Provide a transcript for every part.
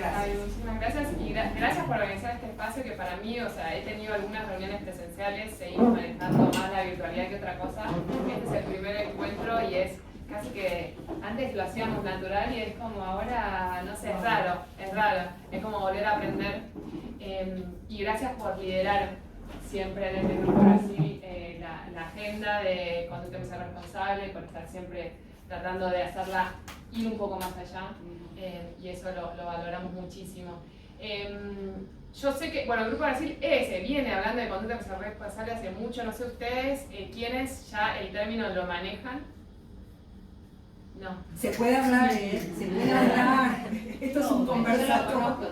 gracias. Ay, muchísimas gracias y gracias por organizar este espacio que para mí, o sea, he tenido algunas reuniones presenciales, seguimos manejando más la virtualidad que otra cosa. Este es el primer encuentro y es casi que antes lo hacíamos natural y es como ahora, no sé, es raro, es como volver a aprender. Y gracias por liderar siempre desde el Grupo Brasil la agenda de conducta empresarial responsable, por estar siempre tratando de hacerla ir un poco más allá, y eso lo valoramos muchísimo. Yo sé que, bueno, el Grupo Brasil viene hablando de conducta empresarial responsable hace mucho, no sé ustedes quiénes ya el término lo manejan. No. Se puede hablar, se puede hablar. Esto es un conversatorio.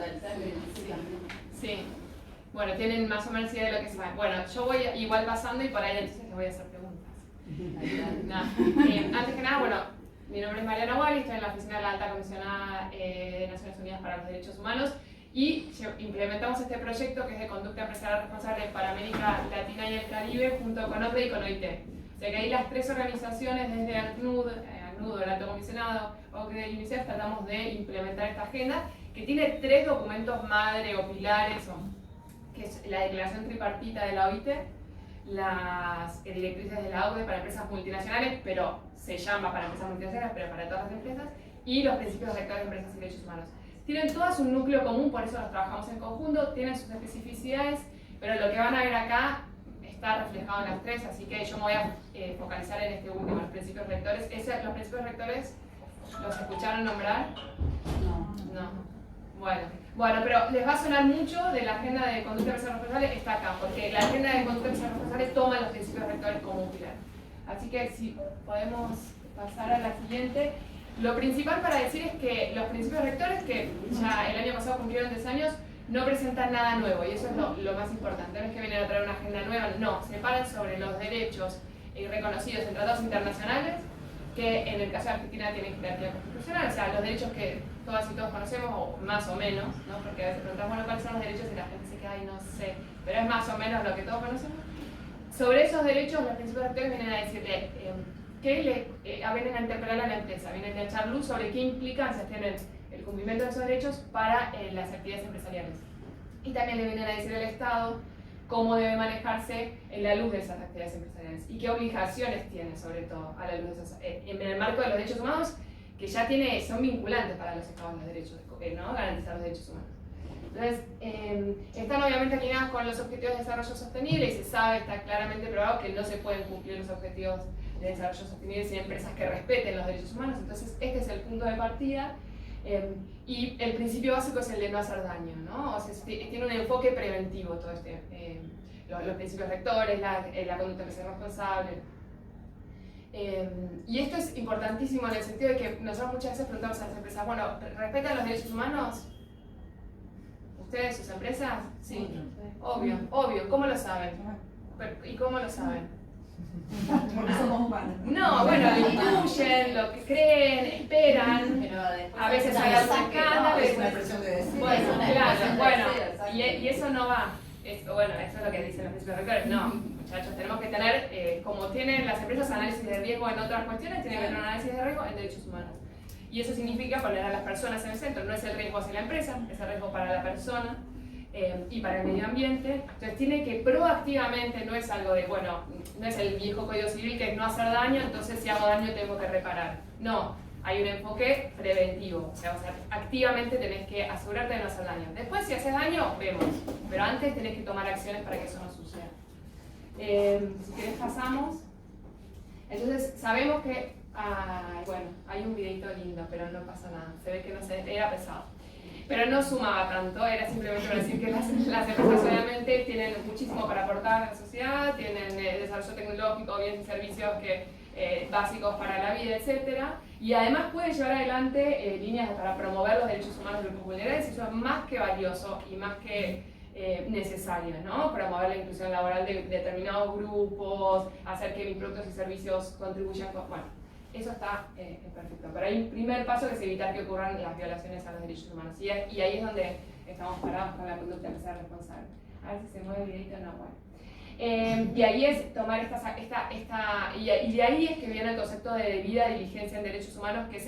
Sí. Bueno, tienen más o menos idea de lo que saben. Bueno, yo voy igual pasando y por ahí entonces les voy a hacer preguntas. No. Antes que nada, bueno, mi nombre es Mariana Wally, estoy en la oficina de la Alta Comisionada de Naciones Unidas para los Derechos Humanos y implementamos este proyecto que es de conducta empresarial responsable para América Latina y el Caribe junto con OCDE y con OIT. O sea que ahí las tres organizaciones desde ACNUD, el Alto Comisionado, OCDE y UNICEF tratamos de implementar esta agenda que tiene tres documentos madre o pilares, que es la declaración tripartita de la OIT, las directrices de la OCDE para empresas multinacionales, pero se llama para empresas multinacionales, pero para todas las empresas, y los principios rectores de empresas y derechos humanos. Tienen todas un núcleo común, por eso los trabajamos en conjunto, tienen sus especificidades, pero lo que van a ver acá está reflejado en las tres, así que yo me voy a focalizar en este último, los principios rectores. Los principios rectores, ¿los escucharon nombrar? No. Bueno, pero les va a sonar mucho de la agenda de conducta empresarial responsable, está acá, porque la agenda de conducta empresarial responsable toma los principios rectores como un pilar. Así que si podemos pasar a la siguiente. Lo principal para decir es que los principios rectores, que ya el año pasado cumplieron 10 años, no presentan nada nuevo, y eso es lo más importante. No es que vienen a traer una agenda nueva, no, se paran sobre los derechos reconocidos en tratados internacionales, que en el caso de Argentina tienen jerarquía constitucional, o sea, los derechos que todas y todos conocemos, o más o menos, ¿no? Porque a veces preguntamos, bueno, ¿cuáles son los derechos? Y la gente se queda, ay, no sé, pero es más o menos lo que todos conocemos. Sobre esos derechos, los principios rectores vienen a decirle vienen a interpelar a la empresa, vienen a echar luz sobre qué implica sostener el cumplimiento de esos derechos para las actividades empresariales. Y también le vienen a decir al Estado cómo debe manejarse en la luz de esas actividades empresariales y qué obligaciones tiene, sobre todo, a la luz de esas, en el marco de los derechos humanos, que ya son vinculantes para los Estados los derechos, ¿no? Garantizar los derechos humanos. Entonces, están obviamente alineados con los objetivos de desarrollo sostenible y se sabe, está claramente probado que no se pueden cumplir los objetivos de desarrollo sostenible sin empresas que respeten los derechos humanos. Entonces, este es el punto de partida. Y el principio básico es el de no hacer daño, ¿no? O sea, tiene un enfoque preventivo todo los principios rectores, la conducta empresarial responsable. Y esto es importantísimo en el sentido de que nosotros muchas veces preguntamos a las empresas, bueno, ¿respetan los derechos humanos? ¿Ustedes, sus empresas? Sí, obvio. ¿Cómo lo saben? ¿Y cómo lo saben? Porque somos humanos. No, bueno, lo intuyen, lo que creen, esperan. A veces hay algún escándalo. Es una expresión de decir. Bueno, claro, y eso no va. Eso es lo que dicen los principios rectores. No, muchachos, tenemos que tener, como tienen las empresas análisis de riesgo en otras cuestiones, tienen que tener un análisis de riesgo en derechos humanos. Y eso significa poner a las personas en el centro. No es el riesgo hacia la empresa, es el riesgo para la persona y para el medio ambiente. Entonces tiene que proactivamente, no es algo de, bueno, no es el viejo código civil que es no hacer daño, entonces si hago daño tengo que reparar. No, hay un enfoque preventivo. O sea, activamente tenés que asegurarte de no hacer daño. Después si haces daño, vemos. Pero antes tenés que tomar acciones para que eso no suceda. Si querés pasamos. Entonces sabemos que bueno, hay un videito lindo, pero no pasa nada. Se ve que era pesado. Pero no sumaba tanto, era simplemente para decir que las empresas obviamente tienen muchísimo para aportar a la sociedad, tienen desarrollo tecnológico, bienes y servicios básicos para la vida, etc. Y además pueden llevar adelante líneas para promover los derechos humanos de los grupos vulnerables, y eso es más que valioso y más que necesario, ¿no? Promover la inclusión laboral de determinados grupos, hacer que mis productos y servicios contribuyan con... Bueno, eso está perfecto. Pero hay un primer paso que es evitar que ocurran las violaciones a los derechos humanos. Y ahí es donde estamos parados con la conducta empresarial responsable. A ver si se mueve el videito, no, bueno. Y ahí es tomar y de ahí es que viene el concepto de debida diligencia en derechos humanos, que es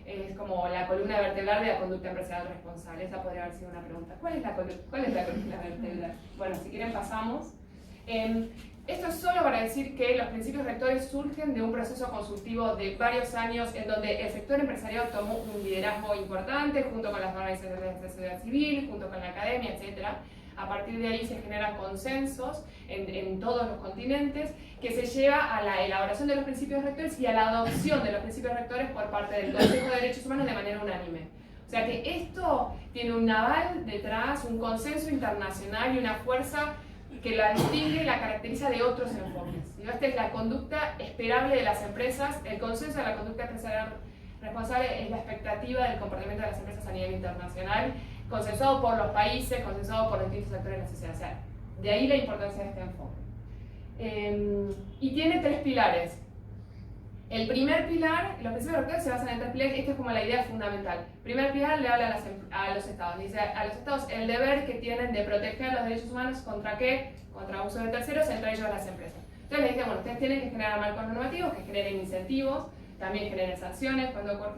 es como la columna vertebral de la conducta empresarial responsable. Esa podría haber sido una pregunta. ¿Cuál es la columna vertebral? Bueno, si quieren pasamos. Esto es solo para decir que los principios rectores surgen de un proceso consultivo de varios años en donde el sector empresarial tomó un liderazgo importante junto con las organizaciones de la sociedad civil, junto con la academia, etc. A partir de ahí se generan consensos en todos los continentes que se lleva a la elaboración de los principios rectores y a la adopción de los principios rectores por parte del Consejo de Derechos Humanos de manera unánime. O sea que esto tiene un aval detrás, un consenso internacional y una fuerza que la distingue y la caracteriza de otros enfoques. Esta es la conducta esperable de las empresas. El consenso de la conducta empresarial responsable es la expectativa del comportamiento de las empresas a nivel internacional, consensuado por los países, consensuado por los distintos sectores de la sociedad. O sea, de ahí la importancia de este enfoque. Y tiene 3 pilares. El primer pilar, los principios rectores se basan en 3 pilares, esta es como la idea fundamental. El primer pilar le habla a los estados, dice a los estados el deber que tienen de proteger los derechos humanos ¿contra qué? Contra abuso de terceros, entre ellos las empresas. Entonces les dice, bueno, ustedes tienen que generar marcos normativos, que generen incentivos, también generen sanciones,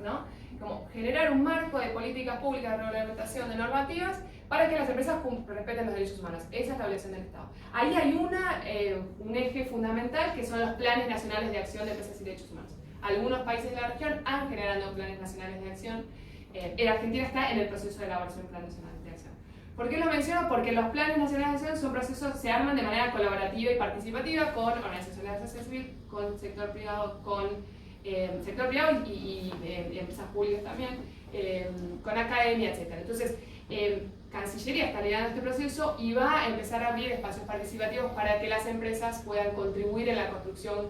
¿no? Como generar un marco de políticas públicas, de reglamentación, de normativas, para que las empresas respeten los derechos humanos. Esa es la obligación del Estado. Ahí hay un eje fundamental que son los planes nacionales de acción de empresas y derechos humanos. Algunos países de la región han generado planes nacionales de acción. En Argentina está en el proceso de elaboración de un plan nacional de acción. ¿Por qué lo menciono? Porque los planes nacionales de acción son procesos, se arman de manera colaborativa y participativa con organizaciones de la sociedad civil, con sector privado, y empresas públicas también, con academia, etc. Entonces, Cancillería está liderando este proceso y va a empezar a abrir espacios participativos para que las empresas puedan contribuir en la construcción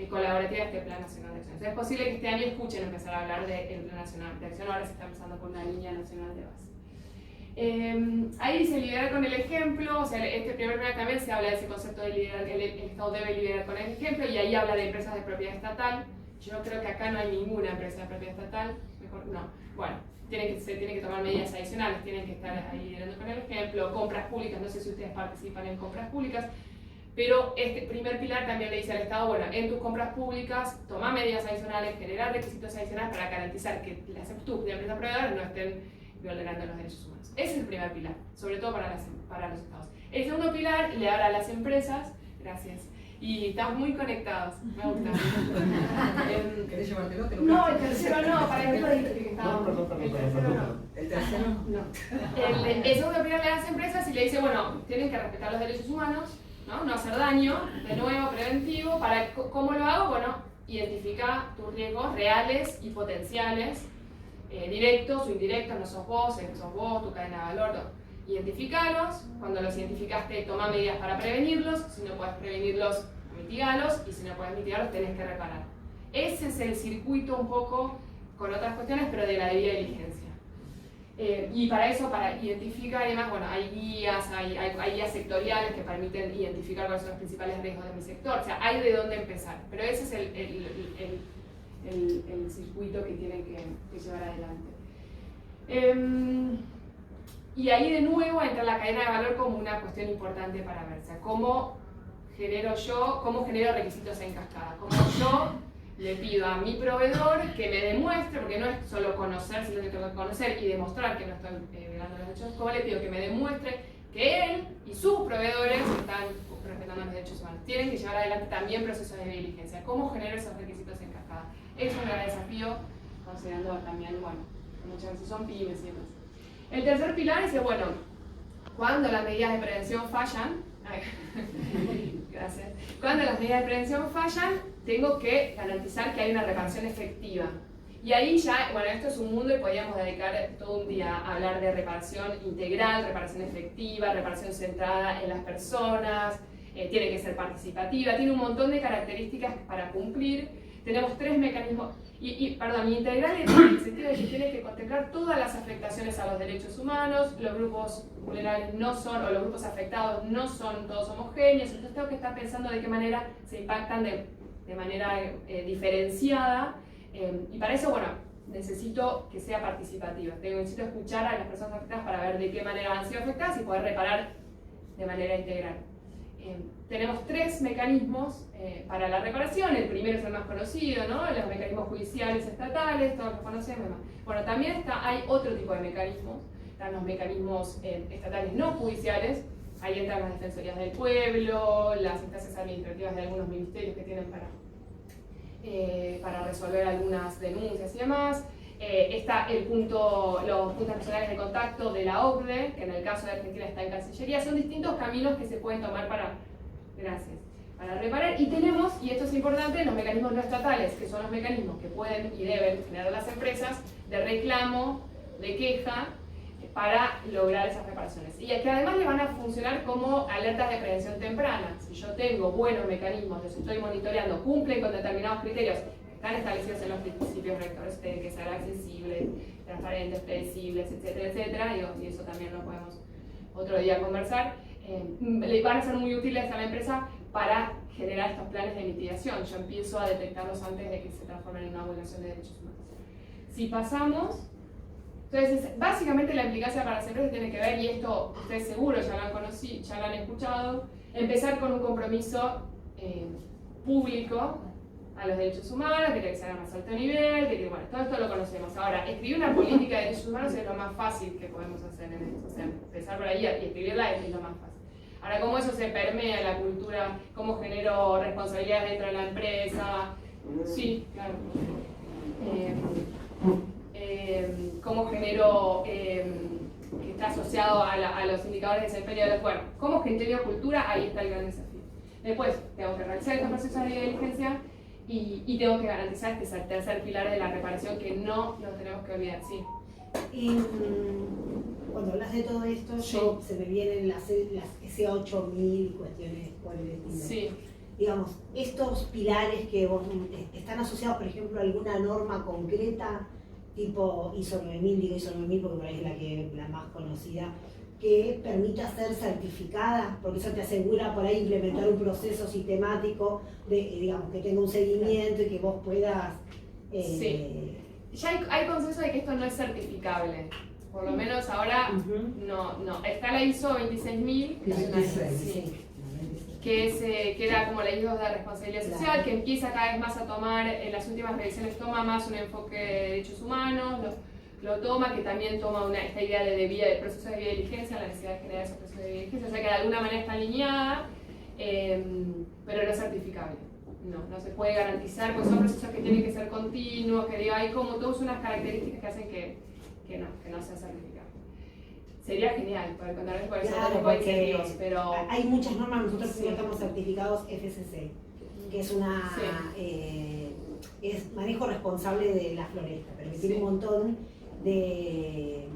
colaborativa de este Plan Nacional de Acción. Entonces, es posible que este año escuchen empezar a hablar del Plan Nacional de Acción, ahora se está empezando con una línea nacional de base. Ahí dice liderar con el ejemplo, o sea, este primer plan también se habla de ese concepto de liderar, que el Estado debe liderar con el ejemplo, y ahí habla de empresas de propiedad estatal. Yo creo que acá no hay ninguna empresa de propiedad estatal, mejor no. Bueno, se tienen que tomar medidas adicionales, tienen que estar ahí liderando con el ejemplo, compras públicas, no sé si ustedes participan en compras públicas, pero este primer pilar también le dice al Estado, bueno, en tus compras públicas, toma medidas adicionales, generar requisitos adicionales para garantizar que las empresas proveedoras no estén violando los derechos humanos. Ese es el primer pilar, sobre todo para los Estados. El segundo pilar le habla a las empresas, gracias, y estamos muy conectados, me gusta. ¿Querés llevártelo? No, el tercero no, para mí lo dije que estábamos. El tercero no. ¿El tercero? No. El segundo pilar le da a las empresas y le dice, bueno, tienen que respetar los derechos humanos, no hacer daño, de nuevo, preventivo. ¿Cómo lo hago? Bueno, identifica tus riesgos reales y potenciales, directos o indirectos, no sos vos, tu cadena de valor, no. Identificalos, cuando los identificaste toma medidas para prevenirlos, si no puedes prevenirlos, mitigalos, y si no puedes mitigarlos, tenés que reparar. Ese es el circuito un poco con otras cuestiones, pero de la debida diligencia. Y para eso, para identificar y demás, bueno, hay guías, hay guías sectoriales que permiten identificar cuáles son los principales riesgos de mi sector, o sea, hay de dónde empezar, pero ese es el circuito que tienen que llevar adelante. Y ahí de nuevo entra la cadena de valor como una cuestión importante para ver, o sea, cómo genero requisitos en cascada, cómo yo le pido a mi proveedor que me demuestre, porque no es solo conocer, sino que tengo que conocer y demostrar que no estoy violando los derechos, cómo le pido que me demuestre que él y sus proveedores están respetando los derechos humanos. Tienen que llevar adelante también procesos de diligencia. ¿Cómo genero esos requisitos en cascada? Es un gran desafío, considerando también, bueno, muchas veces son pymes y demás. El tercer pilar dice, bueno, cuando las medidas de prevención fallan, gracias, cuando las medidas de prevención fallan, tengo que garantizar que hay una reparación efectiva. Y ahí ya, bueno, esto es un mundo y podríamos dedicar todo un día a hablar de reparación integral, reparación efectiva, reparación centrada en las personas, tiene que ser participativa, tiene un montón de características para cumplir. Tenemos 3 mecanismos, integral en el sentido de que tiene que contemplar todas las afectaciones a los derechos humanos, los grupos vulnerables no son, o los grupos afectados no son todos homogéneos, entonces tengo que estar pensando de qué manera se impactan de manera diferenciada, y para eso, bueno, necesito que sea participativa, necesito escuchar a las personas afectadas para ver de qué manera han sido afectadas y poder reparar de manera integral. tenemos 3 mecanismos para la reparación. El primero es el más conocido, ¿no? Los mecanismos judiciales estatales, todos los conocemos. Bueno, también hay otro tipo de mecanismos. Están los mecanismos estatales no judiciales. Ahí entran las defensorías del pueblo, las instancias administrativas de algunos ministerios que tienen para resolver algunas denuncias y demás. Está los puntos nacionales de contacto de la OCDE, que en el caso de Argentina está en Cancillería. Son distintos caminos que se pueden tomar para reparar. Y tenemos, y esto es importante, los mecanismos no estatales, que son los mecanismos que pueden y deben generar las empresas de reclamo, de queja, para lograr esas reparaciones. Y que además le van a funcionar como alertas de prevención temprana. Si yo tengo buenos mecanismos, los estoy monitoreando, cumplen con determinados criterios, están establecidos en los principios rectores, de que sean accesibles, transparentes, predecibles, etcétera, etcétera, y eso también lo podemos otro día conversar, le van a ser muy útiles a la empresa para generar estos planes de mitigación. Yo empiezo a detectarlos antes de que se transformen en una violación de derechos humanos. Si pasamos, entonces básicamente la implicancia para las empresas tiene que ver, y esto ustedes seguro ya lo han conocido, ya lo han escuchado, empezar con un compromiso público a los derechos humanos, que tiene que ser a más alto nivel, bueno, todo esto lo conocemos. Ahora, escribir una política de derechos humanos es lo más fácil que podemos hacer en esto, o sea, empezar por ahí y escribirla es lo más fácil. Ahora, cómo eso se permea en la cultura, cómo genero responsabilidades dentro de la empresa, sí, claro. Cómo genero que está asociado a los indicadores de desempeño de los cuerpos. Cómo genero cultura, ahí está el gran desafío. Después, tengo que realizar estos procesos de diligencia y tengo que garantizar este tercer pilar de la reparación que no nos tenemos que olvidar, sí. Cuando hablas de todo esto, Sí. se me vienen las S8000 cuestiones por el estilo. Sí. Digamos, estos pilares que vos, están asociados, por ejemplo, a alguna norma concreta, tipo ISO 9000, digo ISO 9000 porque por ahí es la más conocida, que permita ser certificada, porque eso te asegura por ahí implementar un proceso sistemático, digamos, que tenga un seguimiento y que vos puedas... Sí. Ya hay consenso de que esto no es certificable. Por lo menos ahora no. Está la ISO 26000, que es una, que era como la ISO de responsabilidad social, que empieza cada vez más a tomar, en las últimas revisiones toma más un enfoque de derechos humanos, lo toma, que también toma esta idea de proceso de diligencia, la necesidad de generar esos procesos de diligencia, o sea que de alguna manera está alineada, pero no es certificable. No se puede garantizar, porque son procesos que tienen que ser continuos, que hay como todas unas características que hacen que no sea certificado. Sería genial poder contarles por eso tipo de incentivos, pero... Hay muchas normas, nosotros estamos certificados FSC, que es una... es manejo responsable de la floresta, pero que tiene un montón de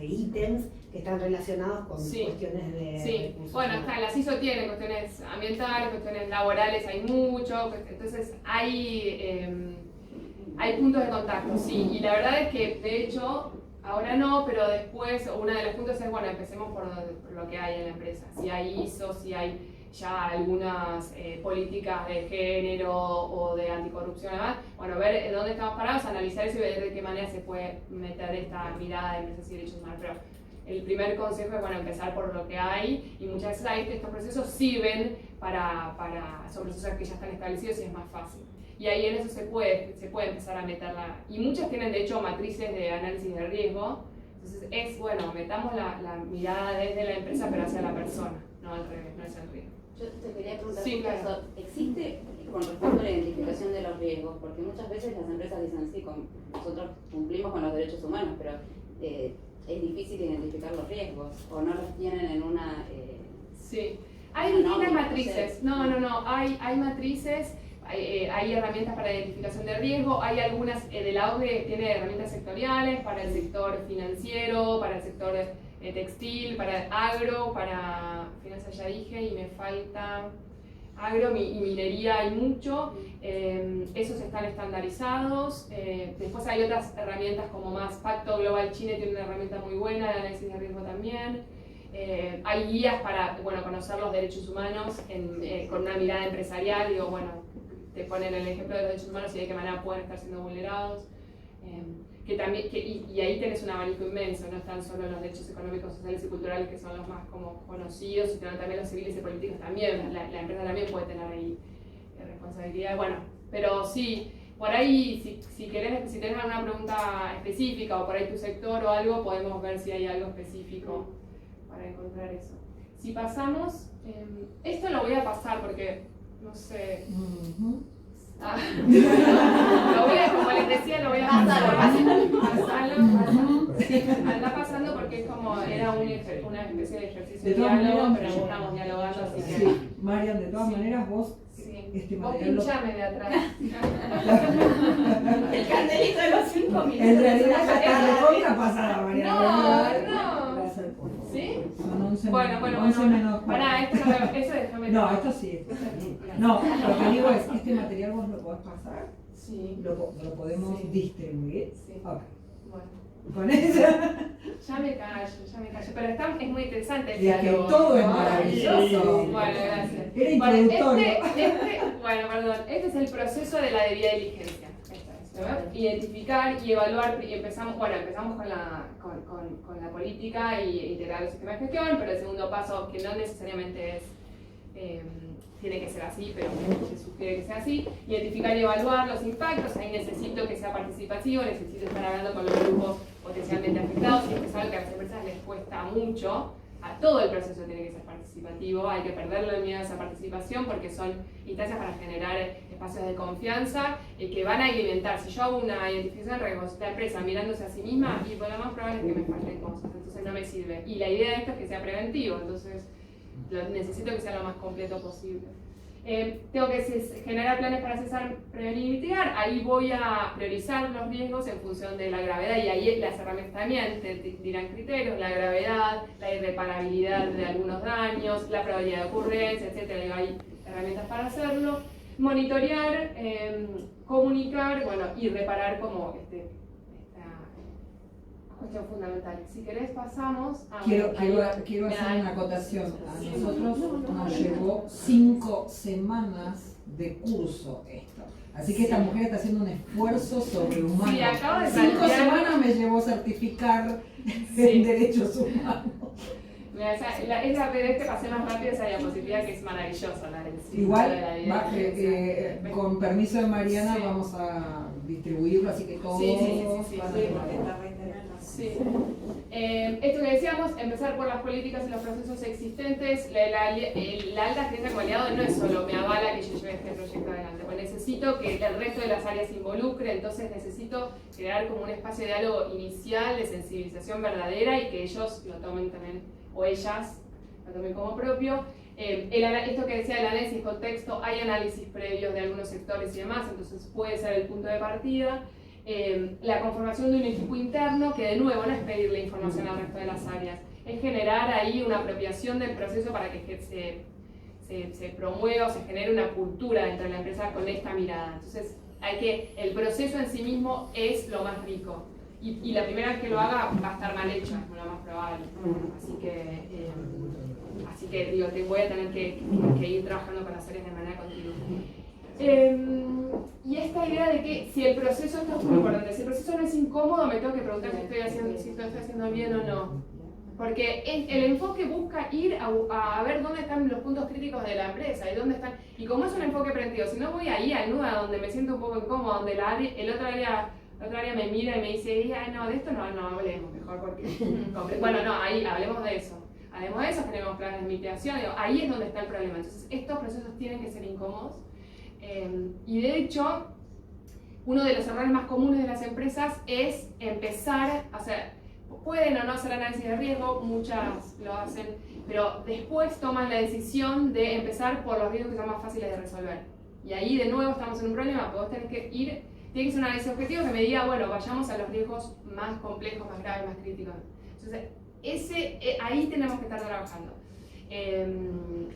ítems que están relacionados con cuestiones de recursos. Bueno, las ISO tienen cuestiones ambientales, cuestiones laborales, hay mucho, entonces hay puntos de contacto, sí, y la verdad es que de hecho ahora no, pero después uno de los puntos es, bueno, empecemos por lo que hay en la empresa, si hay ISO, si hay ya algunas políticas de género o de anticorrupción, además, bueno, ver dónde estamos parados, analizar eso y ver de qué manera se puede meter esta mirada de empresas y derechos humanos. Pero el primer consejo es, bueno, empezar por lo que hay, y muchas veces estos procesos sirven son procesos que ya están establecidos y es más fácil. Y ahí en eso se puede empezar a meterla, y muchas tienen de hecho matrices de análisis de riesgo, entonces es, bueno, metamos la mirada desde la empresa pero hacia la persona, no al revés, no es el riesgo. Yo te quería preguntar, claro. ¿existe con respecto a la identificación de los riesgos? Porque muchas veces las empresas dicen, sí, nosotros cumplimos con los derechos humanos, pero es difícil identificar los riesgos, o no los tienen en una... Sí, hay distintas matrices, hay matrices, hay herramientas para identificación de riesgo, hay algunas de la OCDE tiene herramientas sectoriales para el sector financiero, para el sector textil, para agro, para finanzas ya dije, y me falta agro y minería hay mucho, esos están estandarizados, después hay otras herramientas como más Pacto Global Chile tiene una herramienta muy buena de análisis de riesgo también, hay guías para conocer los derechos humanos con una mirada empresarial, te ponen el ejemplo de los derechos humanos y de qué manera pueden estar siendo vulnerados. Que también, y ahí tenés un abanico inmenso, no están solo los derechos económicos, sociales y culturales que son los más como conocidos, sino también los civiles y políticos también, la empresa también puede tener ahí responsabilidad, bueno, pero sí, por ahí si tenés alguna pregunta específica o por ahí tu sector o algo, podemos ver si hay algo específico para encontrar eso. Si pasamos, esto lo voy a pasar porque, no sé... como les decía, lo voy a pasarlo. Anda pasando porque es como, era una especie de ejercicio de diálogo, pero no estamos dialogando, así que... Sí, Marian, de todas maneras, vos... Vos pinchame de atrás. El candelito de los 5 minutos. En realidad ya está recontra pasada, Marian. No. ¿Sí? Son 11 bueno, menos 4. Pará, eso déjame. No, esto sí. No, lo que digo es, ¿este material vos lo podés pasar? Sí. ¿Lo podemos distribuir? Sí. Ok. Bueno. Con eso. Ya me callo. Pero es muy interesante el Y es que diálogo. todo es maravilloso. Bueno, gracias. Era introductorio. Bueno, perdón. Este es el proceso de la debida diligencia. Identificar y evaluar, y empezamos con la política y integrar el sistema de gestión, pero el segundo paso, que no necesariamente tiene que ser así, pero se sugiere que sea así, identificar y evaluar los impactos. Ahí necesito que sea participativo, necesito estar hablando con los grupos potencialmente afectados, y es algo que a las empresas les cuesta mucho. A todo el proceso tiene que ser participativo, hay que perderle el miedo a esa participación porque son instancias para generar espacios de confianza que van a alimentar. Si yo hago una identificación de riesgos, la empresa mirándose a sí misma, y lo más probable es que me falten cosas, entonces no me sirve. Y la idea de esto es que sea preventivo, entonces necesito que sea lo más completo posible. Tengo que generar planes para cesar, prevenir y mitigar. Ahí voy a priorizar los riesgos en función de la gravedad, y ahí las herramientas también te dirán criterios: la gravedad, la irreparabilidad de algunos daños, la probabilidad de ocurrencia, etc. Hay herramientas para hacerlo. Monitorear, comunicar, y reparar como esta cuestión fundamental. Si querés pasamos a... Quiero hacer una acotación. A nosotros nos llevó 5 semanas de curso esto. Así que esta mujer está haciendo un esfuerzo sobrehumano. Sí, acabo de 5 saltear. semanas me llevó certificar en derechos humanos. Esa PDF que pasé más rápido, esa diapositiva que es maravillosa. Igual, con permiso de Mariana, vamos a distribuirlo, así que todos Sí. Esto que decíamos, empezar por las políticas y los procesos existentes. La alta experiencia como aliado no es solo me avala que yo lleve este proyecto adelante, pues necesito que el resto de las áreas se involucre, entonces necesito crear como un espacio de diálogo inicial, de sensibilización verdadera, y que ellos lo tomen también, o ellas lo tomen como propio. Esto que decía el análisis contexto, hay análisis previos de algunos sectores y demás, entonces puede ser el punto de partida. La conformación de un equipo interno, que de nuevo no es pedirle información al resto de las áreas, es generar ahí una apropiación del proceso para que se promueva o se genere una cultura dentro de la empresa con esta mirada. Entonces, el proceso en sí mismo es lo más rico, y la primera vez que lo haga va a estar mal hecho, es lo más probable. Así que digo, voy a tener que ir trabajando con las áreas de manera continua. Y esta idea de que si el proceso, esto es muy importante, si el proceso no es incómodo, me tengo que preguntar si lo estoy haciendo bien o no. Porque el enfoque busca ir a ver dónde están los puntos críticos de la empresa y dónde están. Y como es un enfoque preventivo, si no voy ahí al nudo donde me siento un poco incómodo, donde el otro área me mira y me dice, ay, no, de esto no hablemos mejor porque. Bueno, no, ahí hablemos de eso. Hablemos de eso, generemos planes de mitigación. Ahí es donde está el problema. Entonces, estos procesos tienen que ser incómodos. Y de hecho, uno de los errores más comunes de las empresas es empezar a hacer, pueden o no hacer análisis de riesgo, muchas lo hacen, pero después toman la decisión de empezar por los riesgos que son más fáciles de resolver. Y ahí de nuevo estamos en un problema, porque vos tenés que ir, tiene que ser un análisis objetivo que me diga, bueno, vayamos a los riesgos más complejos, más graves, más críticos. Entonces, ahí tenemos que estar trabajando.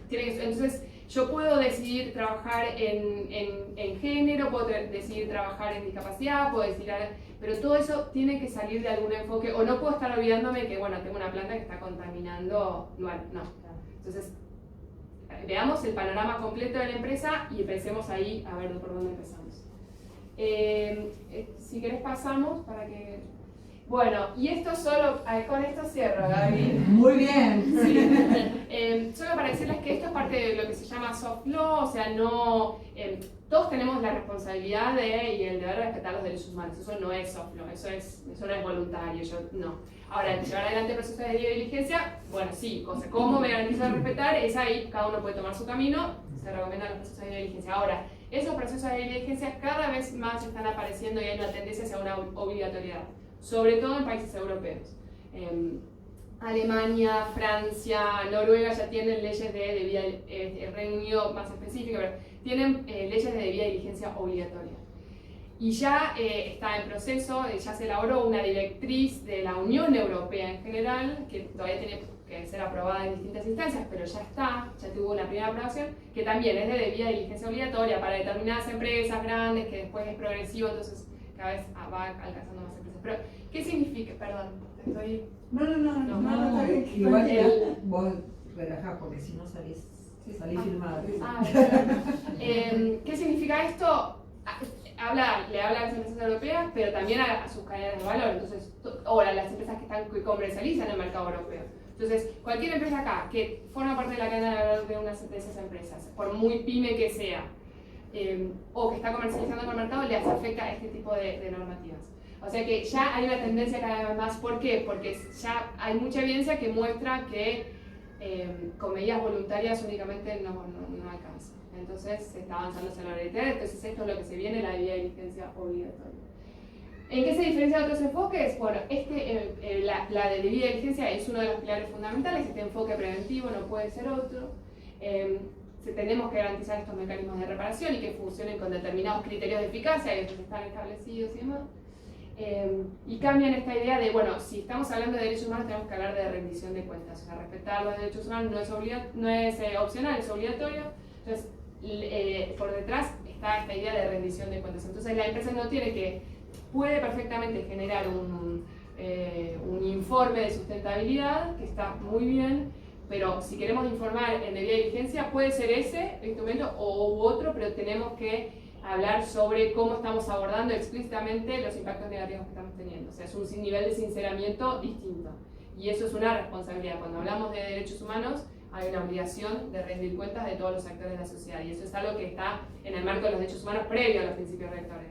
Entonces, yo puedo decidir trabajar en género, puedo decidir trabajar en discapacidad, puedo decidir, pero todo eso tiene que salir de algún enfoque, o no puedo estar olvidándome que, bueno, tengo una planta que está contaminando, no. Entonces, veamos el panorama completo de la empresa y pensemos ahí a ver por dónde empezamos. Si querés pasamos para que... Bueno, y esto solo, con esto cierro, Gaby. Muy bien. Sí. Solo para decirles que esto es parte de lo que se llama soft law, o sea, no... todos tenemos la responsabilidad y el deber de respetar los derechos humanos, eso no es soft law, eso no es voluntario, no. Ahora, llevar adelante procesos de debida diligencia, bueno, sí, ¿cómo me garantizo de respetar? Es ahí, cada uno puede tomar su camino, se recomiendan los procesos de debida diligencia. Ahora, esos procesos de debida diligencia cada vez más están apareciendo y hay una tendencia hacia una obligatoriedad, sobre todo en países europeos. Alemania, Francia, Noruega ya tienen leyes de debida, el Reino Unido más específico, pero tienen leyes de debida diligencia obligatoria. Y ya está en proceso, ya se elaboró una directriz de la Unión Europea en general, que todavía tiene que ser aprobada en distintas instancias, pero ya tuvo una primera aprobación, que también es de debida diligencia obligatoria para determinadas empresas grandes, que después es progresivo, entonces cada vez va alcanzando más empresas. Pero, ¿qué significa? Perdón, estoy... No, está bien. Igual que vos relajás, porque si no salís filmada. ¿Qué significa esto? Le habla a las empresas europeas, pero también a sus cadenas de valor, entonces, o a las empresas que comercializan en el mercado europeo. Entonces, cualquier empresa acá que forma parte de la cadena de valor de una de esas empresas, por muy pyme que sea, o que está comercializando con el mercado, les afecta este tipo de normativas. O sea que ya hay una tendencia cada vez más. ¿Por qué? Porque ya hay mucha evidencia que muestra que con medidas voluntarias únicamente no alcanza. Entonces se está avanzando hacia la legalidad, entonces esto es lo que se viene, la debida diligencia obligatoria. ¿En qué se diferencia de otros enfoques? Bueno, la de debida diligencia es uno de los pilares fundamentales, este enfoque preventivo no puede ser otro. Tenemos que garantizar estos mecanismos de reparación y que funcionen con determinados criterios de eficacia, que están establecidos y demás. Y cambian esta idea de, bueno, si estamos hablando de derechos humanos tenemos que hablar de rendición de cuentas, o sea, respetar los derechos humanos no es opcional, es obligatorio. Entonces, por detrás está esta idea de rendición de cuentas. Entonces la empresa puede perfectamente generar un informe de sustentabilidad, que está muy bien, pero si queremos informar en debida diligencia, puede ser ese instrumento u otro, pero tenemos que hablar sobre cómo estamos abordando explícitamente los impactos negativos que estamos teniendo. O sea, es un nivel de sinceramiento distinto. Y eso es una responsabilidad. Cuando hablamos de derechos humanos, hay una obligación de rendir cuentas de todos los actores de la sociedad. Y eso es algo que está en el marco de los derechos humanos previo a los principios rectores.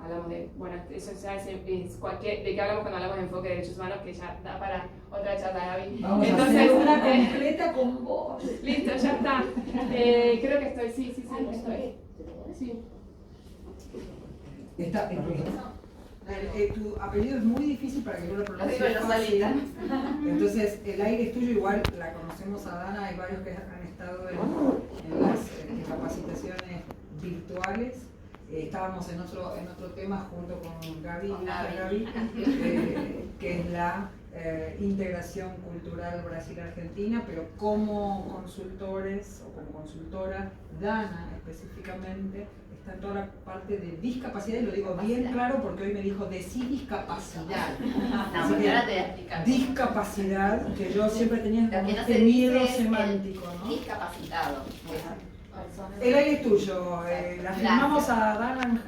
Hablamos de, bueno, eso ya es de qué hablamos cuando hablamos de enfoque de derechos humanos, que ya da para otra charla, Gaby. Vamos Entonces, a hacer una completa con vos. Listo, ya está. Creo que estoy, sí, estoy. Sí. Tu apellido es muy difícil para que yo lo pronuncie. Lo digo yo solita. Entonces, el aire es tuyo, igual la conocemos a Dana, hay varios que han estado en las capacitaciones virtuales. Estábamos en otro tema junto con Gaby, que es la integración cultural Brasil-Argentina, pero como consultores o como consultora, Dana específicamente, está en toda la parte de discapacidad, y lo digo bien claro porque hoy me dijo discapacidad. No, porque ahora te voy a explicar. Discapacidad, que yo siempre tenía Lo que no este se miedo dice es semántico, ¿no? discapacitado. El aire es tuyo, la firmamos a Dana.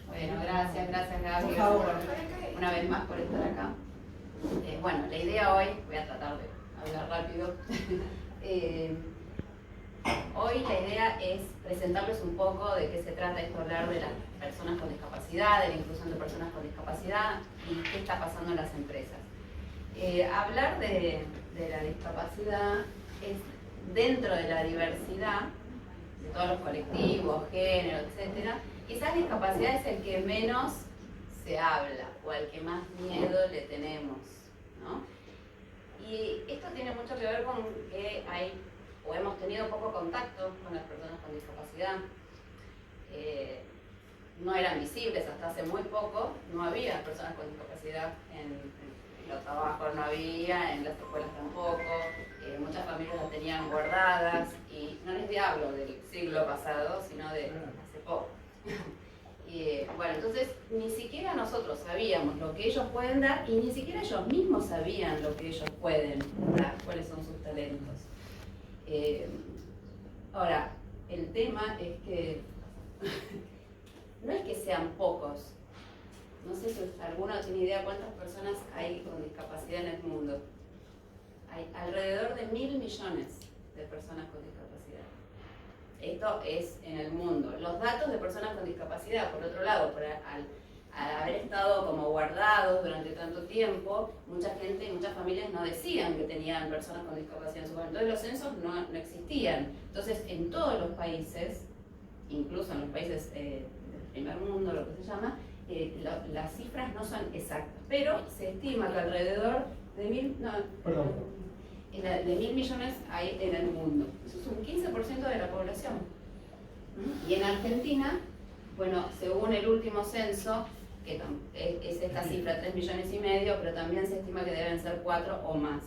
Bueno, gracias Gaby, Por favor. una vez más por estar acá. Bueno, la idea hoy, voy a tratar de hablar rápido. Hoy la idea es presentarles un poco de qué se trata esto, hablar de las personas con discapacidad, de la inclusión de personas con discapacidad y qué está pasando en las empresas. Hablar de la discapacidad es dentro de la diversidad de todos los colectivos, género, etc. Quizás discapacidad es el que menos se habla o al que más miedo le tenemos, ¿no? Y esto tiene mucho que ver con que hemos tenido poco contacto con las personas con discapacidad. No eran visibles hasta hace muy poco, no había personas con discapacidad en los trabajos, no había, en las escuelas tampoco, muchas familias las tenían guardadas, y no les hablo del siglo pasado, sino de hace poco. Bueno, entonces ni siquiera nosotros sabíamos lo que ellos pueden dar, y ni siquiera ellos mismos sabían lo que ellos pueden dar, cuáles son sus talentos. Ahora, el tema es que no es que sean pocos. No sé si alguno tiene idea cuántas personas hay con discapacidad en el mundo. Hay alrededor de 1.000 millones de personas con discapacidad. Esto es en el mundo. Los datos de personas con discapacidad, por otro lado, al haber estado como guardados durante tanto tiempo, mucha gente y muchas familias no decían que tenían personas con discapacidad en su hogar. Entonces los censos no existían. Entonces en todos los países, incluso en los países del primer mundo, lo que se llama, las cifras no son exactas, pero se estima que alrededor de 1.000 millones hay en el mundo. Eso es un 15% de la población. Y en Argentina, bueno, según el último censo, que es esta cifra, 3,5 millones, pero también se estima que deben ser 4 o más.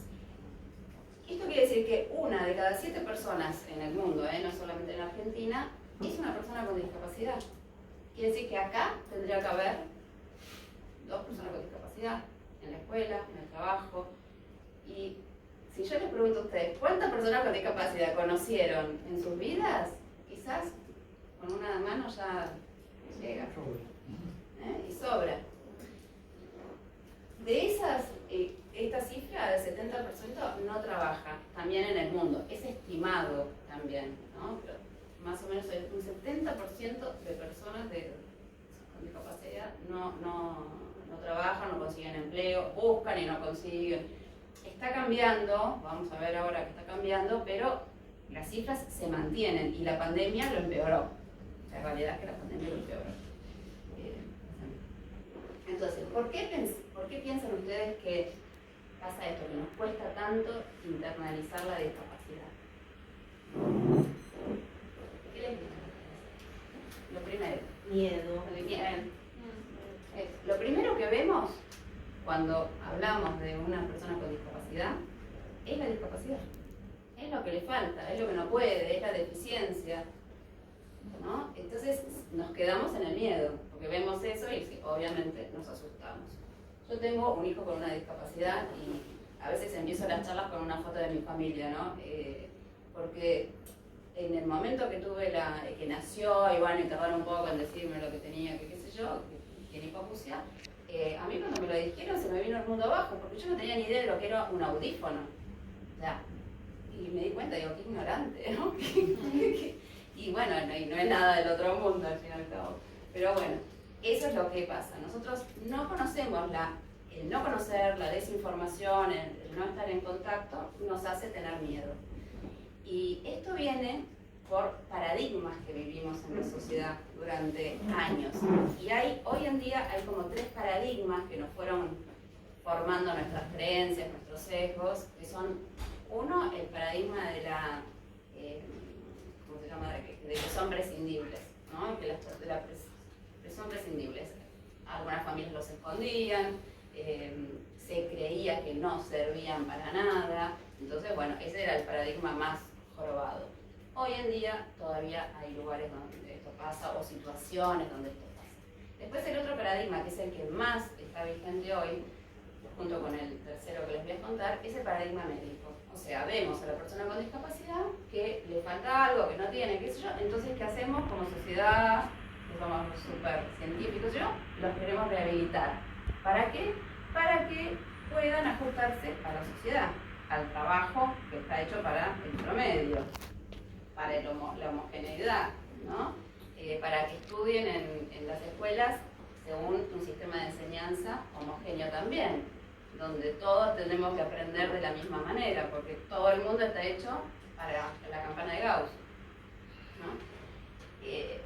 Esto quiere decir que 1 de cada 7 personas en el mundo, no solamente en Argentina, es una persona con discapacidad. Quiere decir que acá tendría que haber 2 personas con discapacidad, en la escuela, en el trabajo. Y si yo les pregunto a ustedes, ¿cuántas personas con discapacidad conocieron en sus vidas? Quizás con una mano ya llega. Y sobra. De esas, esta cifra del 70% no trabaja también en el mundo. Es estimado también, ¿no? Pero más o menos un 70% de personas con discapacidad no trabajan, no consiguen empleo, buscan y no consiguen. Está cambiando, vamos a ver ahora que está cambiando, pero las cifras se mantienen y la pandemia lo empeoró. La realidad es que la pandemia lo empeoró. Entonces, ¿por qué piensan ustedes que pasa esto, que nos cuesta tanto internalizar la discapacidad? ¿Qué les viene? Lo primero. Miedo. Lo primero que vemos cuando hablamos de una persona con discapacidad es la discapacidad. Es lo que le falta, es lo que no puede, es la deficiencia, ¿no? Entonces nos quedamos en el miedo, porque vemos eso y sí, obviamente nos asustamos. Yo tengo un hijo con una discapacidad y a veces empiezo las charlas con una foto de mi familia, ¿no? Porque en el momento que tuve que nació, y bueno, y tardaron un poco en decirme lo que tenía, que qué sé yo, que tiene hipoacusia, a mí cuando me lo dijeron se me vino el mundo abajo, porque yo no tenía ni idea de lo que era un audífono. O sea, y me di cuenta, digo, qué ignorante, ¿no? Y bueno, no es nada del otro mundo al fin y al cabo. Pero bueno, eso es lo que pasa. Nosotros no conocemos el no conocer, la desinformación, el no estar en contacto, nos hace tener miedo. Y esto viene por paradigmas que vivimos en la sociedad durante años. Y hoy en día hay como 3 paradigmas que nos fueron formando nuestras creencias, nuestros sesgos, que son, uno, el paradigma de ¿cómo se llama? De que son prescindibles, ¿no? Que son prescindibles. Algunas familias los escondían, se creía que no servían para nada. Entonces, bueno, ese era el paradigma más jorobado. Hoy en día todavía hay lugares donde esto pasa o situaciones donde esto pasa. Después el otro paradigma, que es el que más está vigente hoy, junto con el tercero que les voy a contar, es el paradigma médico. O sea, vemos a la persona con discapacidad que le falta algo, que no tiene, qué sé yo, entonces ¿qué hacemos como sociedad? Que somos súper científicos, los queremos rehabilitar. ¿Para qué? Para que puedan ajustarse a la sociedad, al trabajo que está hecho para el promedio, para la homogeneidad, ¿no? Para que estudien en las escuelas según un sistema de enseñanza homogéneo también, donde todos tenemos que aprender de la misma manera, porque todo el mundo está hecho para la campana de Gauss, ¿no?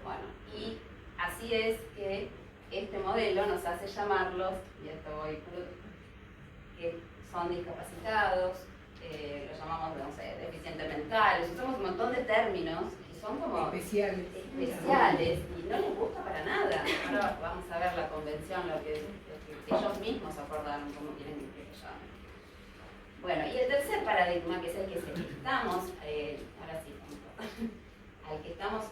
Bueno, y así es que este modelo nos hace llamarlos, y esto voy, que son discapacitados, lo llamamos, no sé, deficientes mentales, usamos un montón de términos que son como especiales y no les gusta para nada. Ahora vamos a ver la convención, lo que ellos mismos acordaron cómo quieren que se llame. Bueno, y el tercer paradigma, que es el que estamos, ahora sí, al que estamos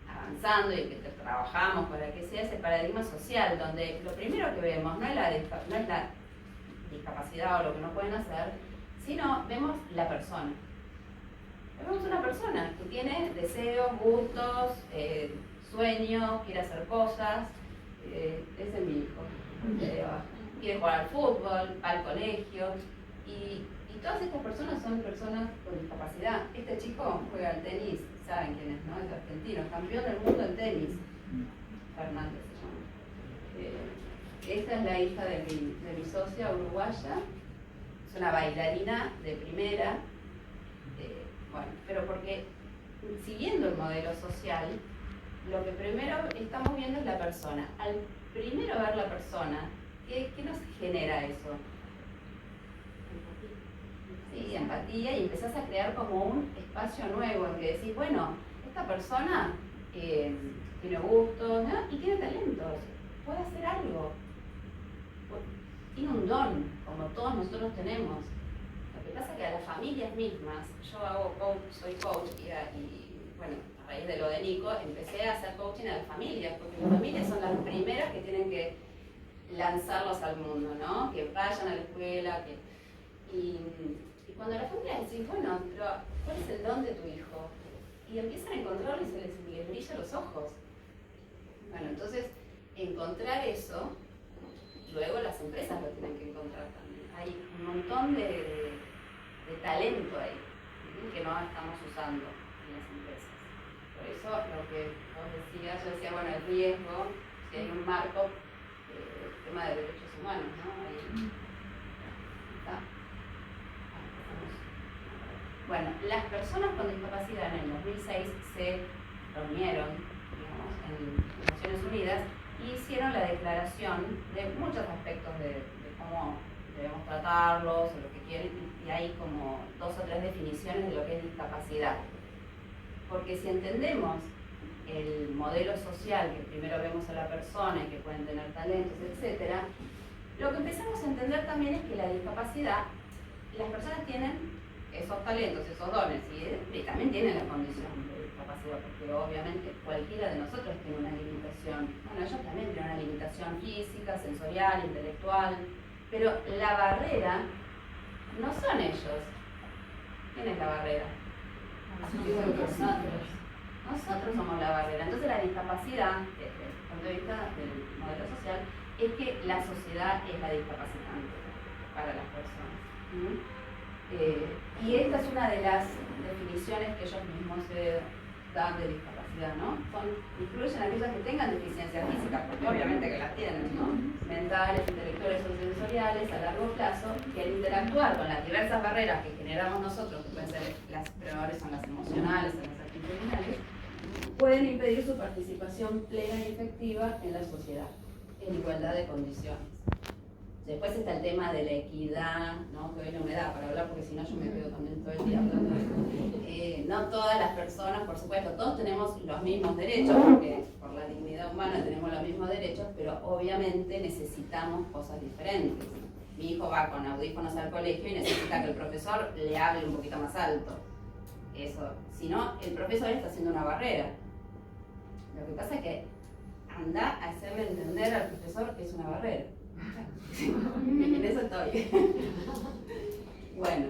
avanzando y que trabajamos para que sea ese paradigma social, donde lo primero que vemos no es la discapacidad o lo que no pueden hacer, sino vemos la persona. Vemos una persona que tiene deseos, gustos, sueño, quiere hacer cosas. Ese es mi hijo. Quiere jugar al fútbol, va al colegio. Y todas estas personas son personas con discapacidad. Este chico juega al tenis, saben quién es, ¿no? Es argentino, campeón del mundo en tenis. Fernández se llama. Esta es la hija de mi socia uruguaya. Es una bailarina de primera. Bueno, pero porque siguiendo el modelo social, lo que primero estamos viendo es la persona. Al primero ver la persona, ¿qué nos genera eso? Sí, empatía, y empezás a crear como un espacio nuevo en que decís, bueno, esta persona tiene gustos, ¿no? Y tiene talentos, puede hacer algo, tiene un don, como todos nosotros tenemos. Lo que pasa es que a las familias mismas, yo soy coach y bueno, a raíz de lo de Nico, empecé a hacer coaching a las familias, porque las familias son las primeras que tienen que lanzarlos al mundo, ¿no? Que vayan a la escuela, y cuando la familia decís, bueno, pero ¿cuál es el don de tu hijo? Y empiezan a encontrarlo y se les brilla los ojos. Bueno, entonces, encontrar eso, luego las empresas lo tienen que encontrar también. Hay un montón de talento ahí, que no estamos usando en las empresas. Por eso, lo que vos decías, yo decía, bueno, el riesgo, si hay un marco, el tema de derechos humanos, ¿no? Ahí está. Bueno, las personas con discapacidad en el 2006 se reunieron, digamos, en Naciones Unidas y hicieron la declaración de muchos aspectos de cómo debemos tratarlos, o lo que quieren, y hay como 2 o 3 definiciones de lo que es discapacidad. Porque si entendemos el modelo social, que primero vemos a la persona y que pueden tener talentos, etc., lo que empezamos a entender también es que la discapacidad, las personas tienen esos talentos, esos dones, y también tienen la condición de discapacidad, porque obviamente cualquiera de nosotros tiene una limitación. Bueno, ellos también tienen una limitación física, sensorial, intelectual, pero la barrera no son ellos. ¿Quién es la barrera? Nosotros somos la barrera. Entonces la discapacidad, desde el punto de vista del modelo social, es que la sociedad es la discapacitante para las personas. Y esta es una de las definiciones que ellos mismos se dan de discapacidad, ¿no? Incluyen aquellas que tengan deficiencias físicas, porque obviamente que las tienen, ¿no? Mentales, intelectuales o sensoriales a largo plazo, que al interactuar con las diversas barreras que generamos nosotros, que pueden ser las peores, son las emocionales, son las actitudinales, pueden impedir su participación plena y efectiva en la sociedad, en igualdad de condiciones. Después está el tema de la equidad, ¿no? Que hoy no me da para hablar porque si no yo me quedo también todo el día hablando. No todas las personas, por supuesto, todos tenemos los mismos derechos, porque por la dignidad humana tenemos los mismos derechos, pero obviamente necesitamos cosas diferentes. Mi hijo va con audífonos al colegio y necesita que el profesor le hable un poquito más alto. Eso, si no, el profesor está haciendo una barrera. Lo que pasa es que anda a hacerle entender al profesor que es una barrera. En eso estoy. Bueno.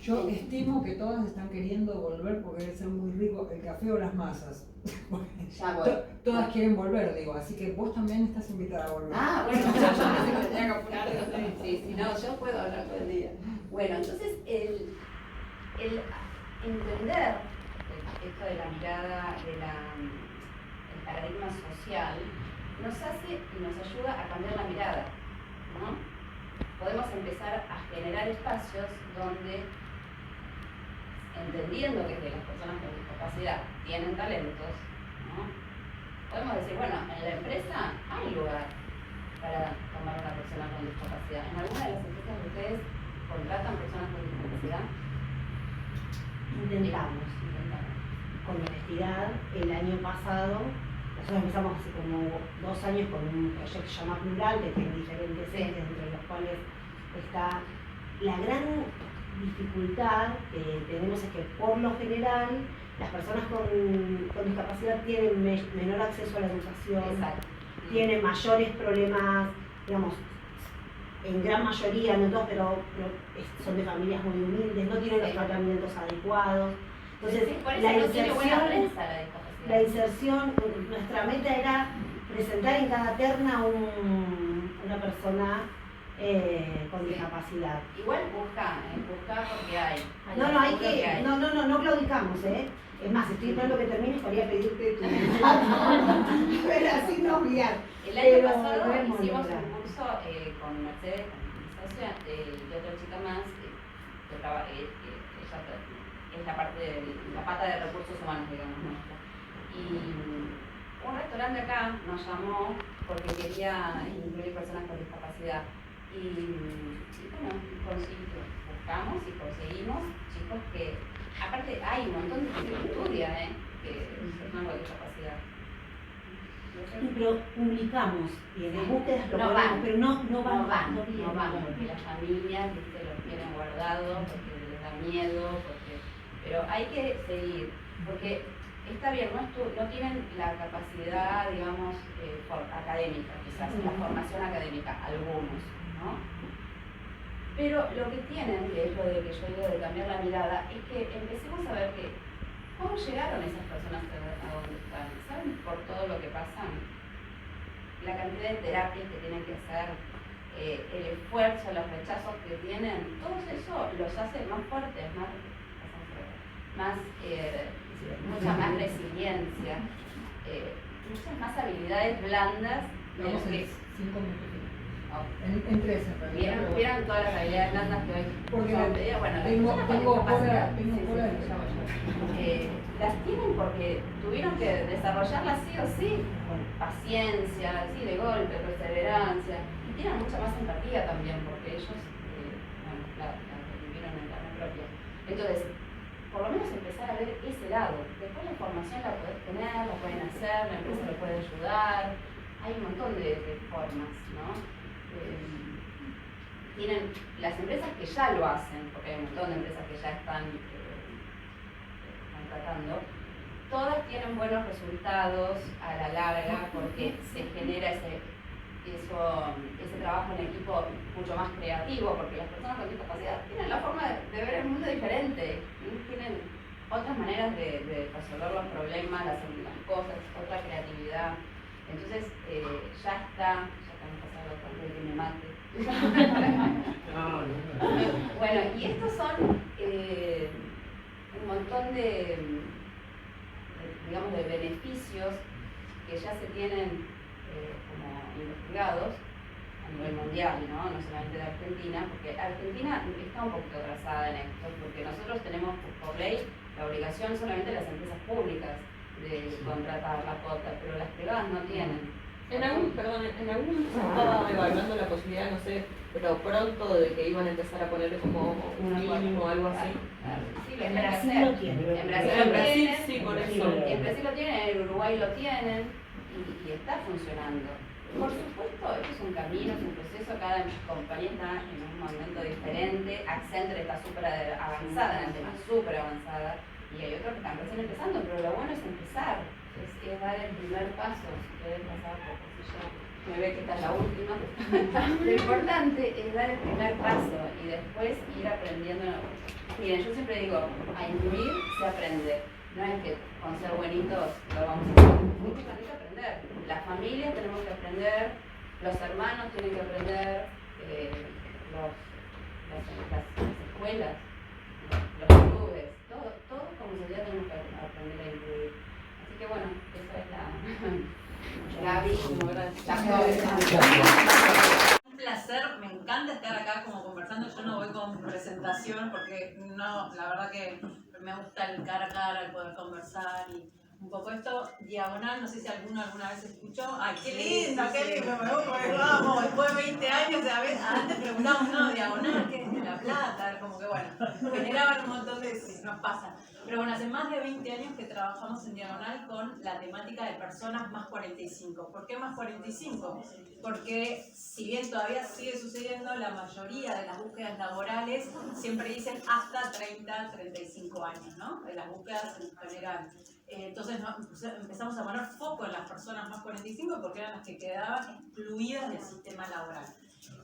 Yo estimo que todas están queriendo volver porque debe ser muy rico el café o las masas. Ya voy. Todas quieren volver, digo, así que vos también estás invitada a volver. Ah, bueno, yo pensé que tenía que apurar. Sí, si no, yo puedo hablar todo el día. Bueno, entonces el entender esto de la mirada, el paradigma social, nos hace y nos ayuda a cambiar la mirada, ¿no? Podemos empezar a generar espacios donde, entendiendo que las personas con discapacidad tienen talentos, ¿no? Podemos decir, bueno, en la empresa hay lugar para tomar a una persona con discapacidad. ¿En alguna de las empresas de ustedes contratan personas con discapacidad? Intentamos. Con honestidad, el año pasado nosotros empezamos hace como 2 años con un proyecto que se llama Plural, que tiene diferentes ejes, entre los cuales está la gran dificultad que tenemos es que por lo general las personas con discapacidad tienen menor acceso a la educación. Exacto. Tienen mayores problemas, digamos, en gran mayoría, no todos, pero son de familias muy humildes, no tienen los tratamientos adecuados. Entonces, por eso la no tiene buena inserción... prensa la discapacidad. la inserción, nuestra meta era presentar en cada terna una persona con discapacidad. Igual busca porque hay. No claudicamos, Es más, estoy esperando que termines para pedirte tu pero así no guiar. El año pasado hicimos un curso con Mercedes, con mi socia, y otra chica más, que trabaja, ella es la pata de recursos humanos, digamos, nuestra. Y un restaurante acá nos llamó porque quería incluir personas con discapacidad. Y bueno, buscamos y conseguimos chicos que, aparte hay un montón de gente que estudia, que personas con discapacidad. Pero publicamos y en las búsquedas lo no ponemos, van, pero no van, porque las familias los tienen guardados, porque les da miedo, pero hay que seguir, porque está bien, no tienen la capacidad, digamos, académica, quizás, la formación académica, algunos, ¿no? Pero lo que tienen, que es lo de que yo digo de cambiar la mirada, es que empecemos a ver que cómo llegaron esas personas a donde están. ¿Saben por todo lo que pasan? La cantidad de terapias que tienen que hacer, el esfuerzo, los rechazos que tienen, todo eso los hace más fuertes, mucha más resiliencia, muchas más habilidades blandas. Vamos en 5 minutos. En 3 en realidad. ¿Vieron todas las habilidades blandas que hoy? Porque tengo cola. Las tienen porque tuvieron que desarrollarlas sí o sí, con paciencia, sí, de golpe, perseverancia, y tienen mucha más empatía también, porque ellos la vivieron en carne propia. Entonces, por lo menos empezar a ver ese lado. Después la información la podés tener, la pueden hacer, la empresa lo puede ayudar, hay un montón de formas, ¿no? Tienen las empresas que ya lo hacen, porque hay un montón de empresas que ya están tratando, todas tienen buenos resultados a la larga porque se genera ese trabajo en equipo mucho más creativo, porque las personas con discapacidad tienen la forma de ver el mundo diferente, tienen otras maneras de resolver los problemas, las cosas, otra creatividad. Entonces ya estamos pasando con el que me mate. Bueno, y estos son un montón de beneficios que ya se tienen como investigados a nivel mundial, ¿no? No solamente de Argentina, porque Argentina está un poquito atrasada en esto, porque nosotros tenemos por ley la obligación solamente de las empresas públicas de contratar la cuota, pero las privadas no tienen. En algún se estaba evaluando la posibilidad, no sé, pero pronto de que iban a empezar a ponerle como un mínimo o algo así. Sí, En Brasil lo tienen. En Brasil sí, por eso. En Brasil lo tienen, en Uruguay lo tienen y está funcionando. Por supuesto, esto es un camino, es un proceso, cada compañía está en un momento diferente. Accenture está súper avanzada en el tema, súper avanzada, y hay otros que están recién empezando, pero lo bueno es empezar. Es dar el primer paso. Si querés pasar por yo me ve que esta es la última. Lo importante es dar el primer paso y después ir aprendiendo. Miren, yo siempre digo, a incluir se aprende. No es que con ser buenitos lo vamos a hacer. Hay que aprender. Las familias tenemos que aprender, los hermanos tienen que aprender, las escuelas, los clubes, todos como sociedad tenemos que aprender a incluir. Así que bueno, esa es Gaby, un placer, me encanta estar acá como conversando. Yo no voy con presentación porque no, la verdad que me gusta el cara a cara, el poder conversar y un poco esto, Diagonal, no sé si alguno alguna vez escuchó. ¡Ay, qué lindo! ¡Qué lindo! Vamos, después de 20 años, antes preguntamos, no, Diagonal, ¿qué es de La Plata? Como que bueno, generaban un montón de... nos pasa. Pero bueno, hace más de 20 años que trabajamos en Diagonal con la temática de personas más 45. ¿Por qué más 45? Porque si bien todavía sigue sucediendo, la mayoría de las búsquedas laborales siempre dicen hasta 30, 35 años, ¿no? De las búsquedas en general. Entonces empezamos a poner foco en las personas más 45 porque eran las que quedaban excluidas del sistema laboral.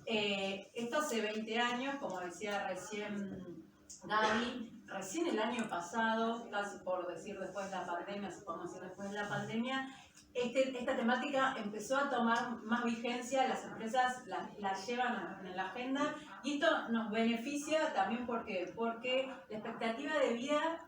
Esto hace 20 años, como decía recién Gaby, recién el año pasado, casi por decir después de la pandemia, si podemos decir después de la pandemia, esta temática empezó a tomar más vigencia, las empresas la llevan en la agenda y esto nos beneficia también porque la expectativa de vida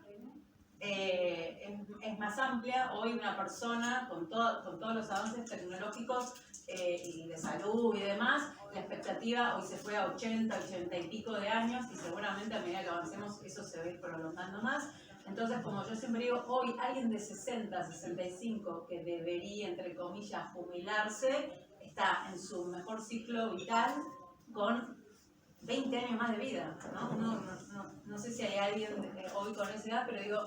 es más amplia. Hoy una persona con todos los avances tecnológicos y de salud y demás, la expectativa hoy se fue a 80 y pico de años y seguramente a medida que avancemos eso se va a ir prolongando más. Entonces, como yo siempre digo, hoy alguien de 60, 65 que debería, entre comillas, jubilarse, está en su mejor ciclo vital con 20 años más de vida, ¿no? No sé si hay alguien hoy con esa edad, pero digo,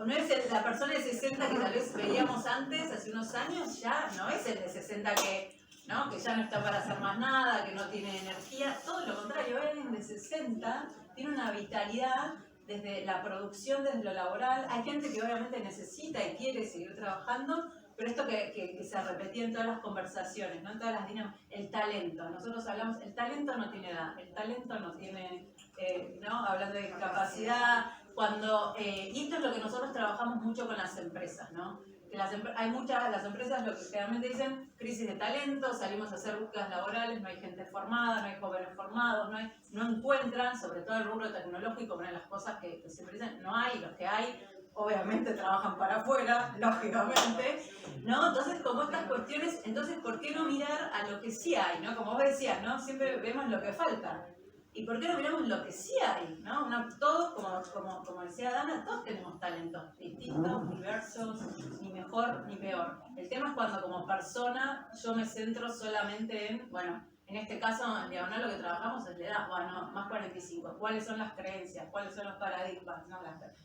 no es la persona de 60 que tal vez veíamos antes, hace unos años, ya no es el de 60 que ya no está para hacer más nada, que no tiene energía, todo lo contrario, alguien de 60 tiene una vitalidad desde la producción, desde lo laboral. Hay gente que obviamente necesita y quiere seguir trabajando, pero esto que se repetía en todas las conversaciones, ¿no? En todas las dinámicas, el talento. Nosotros hablamos, el talento no tiene edad, el talento no tiene, hablando de discapacidad, y esto es lo que nosotros trabajamos mucho con las empresas, ¿no? Las empresas lo que generalmente dicen, crisis de talento, salimos a hacer búsquedas laborales, no hay gente formada, no hay jóvenes formados, no encuentran, sobre todo el rubro tecnológico, una de las cosas que siempre dicen, no hay, los que hay, obviamente trabajan para afuera, lógicamente, ¿no? Entonces, como estas cuestiones, entonces, ¿por qué no mirar a lo que sí hay, ¿no? Como vos decías, ¿no? Siempre vemos lo que falta. ¿Y por qué no miramos lo que sí hay, ¿no? Todos, como decía Dana, todos tenemos talentos distintos, diversos, ni mejor ni peor. El tema es cuando como persona yo me centro solamente en, en este caso, en Diagonal lo que trabajamos es la edad, más 45. ¿Cuáles son las creencias? ¿Cuáles son los paradigmas? ¿No?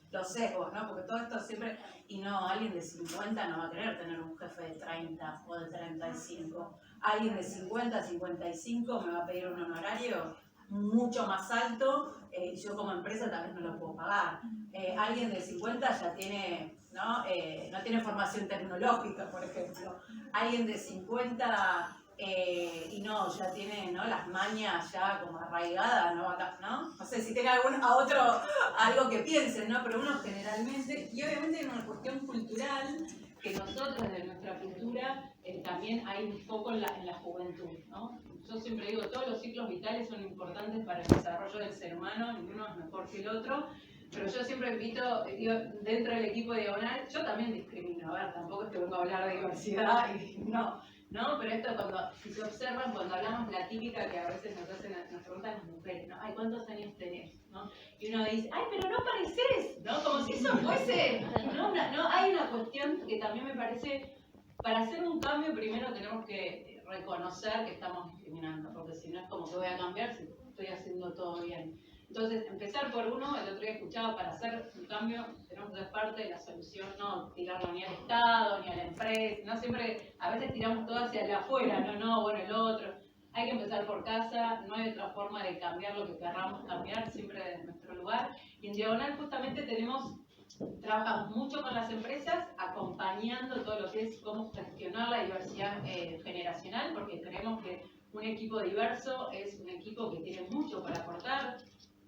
Los sesgos, ¿no? Porque todo esto siempre, y no, alguien de 50 no va a querer tener un jefe de 30 o de 35. Alguien de 50, 55 me va a pedir un honorario mucho más alto, y yo como empresa también no lo puedo pagar. Alguien de 50 ya tiene, no tiene formación tecnológica, por ejemplo. Alguien de 50 ya tiene las mañas ya como arraigadas, no sé si tenga algo que piensen, ¿no? Pero uno generalmente, y obviamente en una cuestión cultural, que nosotros de nuestra cultura también hay un foco en la juventud, ¿no? Yo siempre digo, todos los ciclos vitales son importantes para el desarrollo del ser humano, ninguno es mejor que el otro, pero yo siempre invito, dentro del equipo de Diagonal, yo también discrimino, a ver, tampoco es que vengo a hablar de diversidad, no, pero esto si se observan, cuando hablamos la típica que a veces nos preguntan las mujeres, ¿no? Ay, ¿cuántos años tenés? ¿No? Y uno dice, ay, pero no pareces, ¿no? Como si eso fuese, no, hay una cuestión que también me parece, para hacer un cambio primero tenemos que reconocer que estamos discriminando, porque si no es como que voy a cambiar si estoy haciendo todo bien. Entonces, empezar por uno, el otro día escuchaba, para hacer un cambio tenemos que ser parte de la solución, no tirarlo ni al Estado, ni a la empresa, no siempre, a veces tiramos todo hacia el afuera, el otro. Hay que empezar por casa, no hay otra forma de cambiar lo que querramos cambiar, siempre desde nuestro lugar. Y en Diagonal justamente trabajamos mucho con las empresas, acompañando todo lo que es cómo gestionar la diversidad generacional, porque creemos que un equipo diverso es un equipo que tiene mucho para aportar,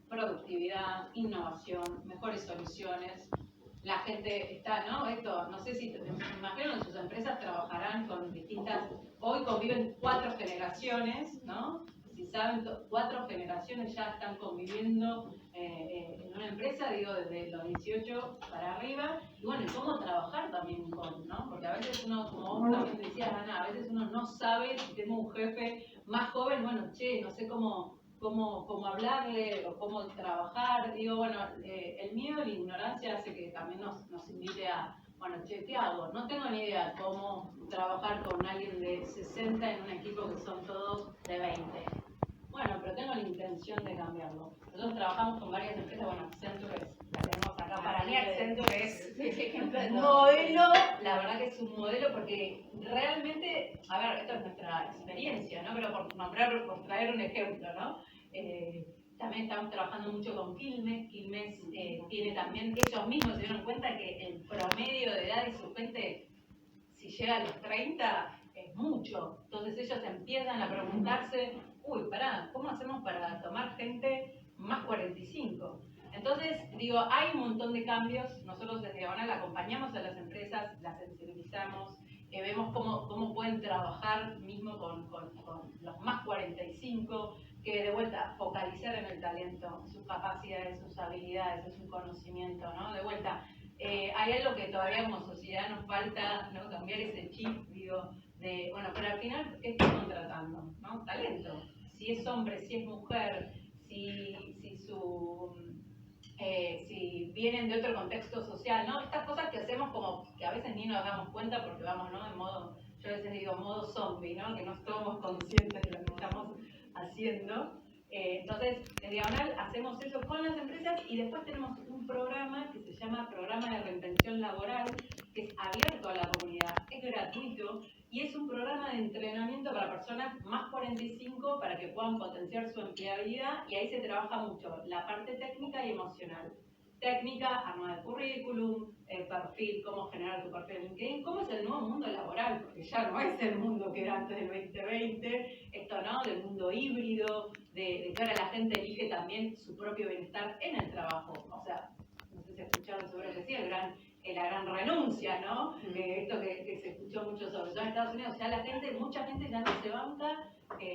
productividad, innovación, mejores soluciones. La gente está, no sé si, me imagino en sus empresas trabajarán con hoy conviven 4 generaciones, ¿no? Si saben, 4 generaciones ya están conviviendo en una empresa, desde los 18 para arriba, y cómo trabajar también ¿no? Porque a veces uno, como vos también decías, Ana, a veces uno no sabe si tengo un jefe más joven, no sé cómo hablarle o cómo trabajar. El miedo y la ignorancia hace que también nos invite a, ¿qué hago? No tengo ni idea cómo trabajar con alguien de 60 en un equipo que son todos de 20. Pero tengo la intención de cambiarlo. Nosotros trabajamos con varias empresas, Accenture la tenemos acá para mí, Accenture es un modelo, la verdad que es un modelo porque realmente, esto es nuestra experiencia, ¿no? Pero por traer un ejemplo, ¿no? También estamos trabajando mucho con Quilmes. Quilmes tiene también, ellos mismos se dieron cuenta que el promedio de edad de su gente, si llega a los 30, es mucho. Entonces ellos empiezan a preguntarse, ¿cómo hacemos para tomar gente más 45? Entonces, digo, hay un montón de cambios. Nosotros desde Diagonal acompañamos a las empresas, las sensibilizamos, vemos cómo pueden trabajar mismo con los más 45, que de vuelta focalizar en el talento, sus capacidades, sus habilidades, su conocimiento, ¿no? De vuelta, hay algo que todavía como sociedad nos falta, ¿no? Cambiar ese chip, digo, de, bueno, pero al final, ¿qué estoy contratando? ¿No? Talento. Si es hombre, si es mujer, si vienen de otro contexto social, ¿no? Estas cosas que hacemos como que a veces ni nos damos cuenta porque vamos, ¿no? En modo, yo a veces digo modo zombie, ¿no? Que no somos conscientes de lo que estamos haciendo. Entonces, en Diagonal hacemos eso con las empresas y después tenemos un programa que se llama Programa de Reinvención Laboral, que es abierto a la comunidad, es gratuito y es un programa de entrenamiento para personas más 45 para que puedan potenciar su empleabilidad y ahí se trabaja mucho la parte técnica y emocional. Técnica, armar el currículum, el perfil, cómo generar tu perfil en LinkedIn, cómo es el nuevo mundo laboral, porque ya no es el mundo que era antes del 2020, esto no, del mundo híbrido, de que ahora la gente elige también su propio bienestar en el trabajo. O sea, no sé si escucharon, seguro que sí, la gran renuncia, ¿no? Esto que se escuchó mucho sobre todo en Estados Unidos, ya mucha gente ya no se banca,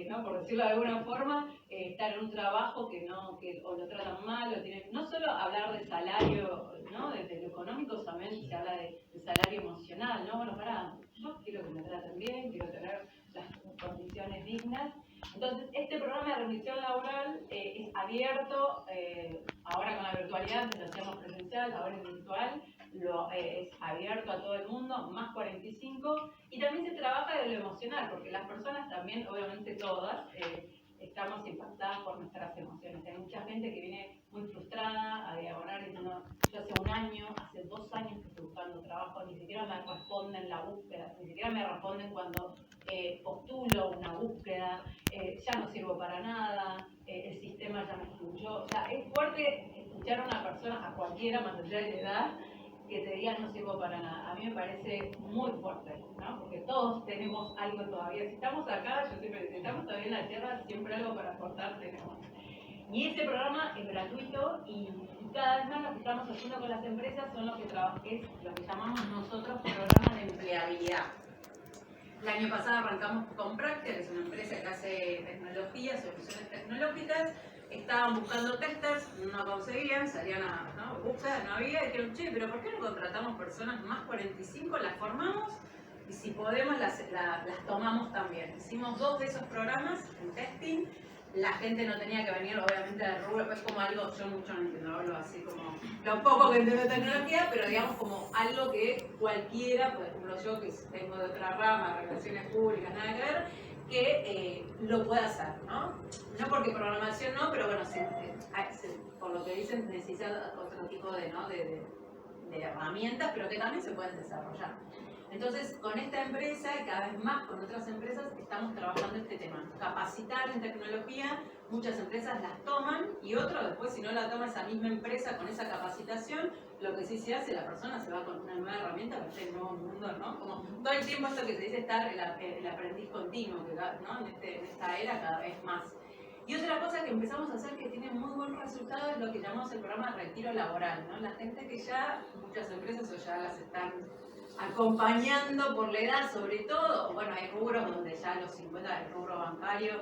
¿no? Por decirlo de alguna forma, estar en un trabajo o lo tratan mal, no solo hablar de salario, ¿no? Desde lo económico también se habla de salario emocional, ¿no? Bueno, yo quiero que me traten bien, quiero tener las condiciones dignas. Entonces, este programa de reinvención laboral es abierto, ahora con la virtualidad, antes lo hacíamos presencial, ahora es virtual, es abierto a todo el mundo, más 45, y también se trabaja de lo emocional, porque las personas también, obviamente todas, estamos impactadas por nuestras emociones. Hay mucha gente que viene muy frustrada a Diagonal diciendo, yo hace 1 año, hace 2 años que estoy buscando trabajo, ni siquiera me responden la búsqueda, ni siquiera me responden cuando postulo una búsqueda, ya no sirvo para nada, el sistema ya me excluyó. O sea, es fuerte escuchar a una persona, a cualquiera, más allá de la edad, que te diga no sirvo para nada. A mí me parece muy fuerte, ¿no? Porque todos tenemos algo todavía. Si estamos acá, yo siempre digo, si estamos todavía en la tierra, siempre algo para aportar tenemos. Y este programa es gratuito y cada vez más lo que estamos haciendo con las empresas son lo que llamamos nosotros programas de empleabilidad. El año pasado arrancamos con Practia, que es una empresa que hace tecnología, soluciones tecnológicas. Estaban buscando testers, no conseguían, salían a búsqueda, no había, y dijeron, che, pero ¿por qué no contratamos personas más 45, las formamos y si podemos las tomamos también? Hicimos 2 de esos programas en testing, la gente no tenía que venir obviamente del rubro, es como algo, yo mucho no entiendo, hablo así como lo poco que entiendo de tecnología, pero digamos como algo que cualquiera, por ejemplo yo que vengo de otra rama, relaciones públicas, nada que ver, que lo pueda hacer, ¿no? No porque programación no, pero bueno, por lo que dicen necesita otro tipo de herramientas, pero que también se pueden desarrollar. Entonces, con esta empresa y cada vez más con otras empresas estamos trabajando este tema. Capacitar en tecnología, muchas empresas las toman y otro después, si no la toma esa misma empresa con esa capacitación, lo que sí se hace, la persona se va con una nueva herramienta para este nuevo mundo, ¿no? Como todo el tiempo esto que se dice estar el aprendiz continuo, ¿no? En esta era cada vez más. Y otra cosa que empezamos a hacer que tiene muy buen resultado es lo que llamamos el programa de retiro laboral, ¿no? La gente que ya, muchas empresas o ya las están acompañando por la edad sobre todo, bueno, hay rubros donde ya a los 50, el rubro bancario,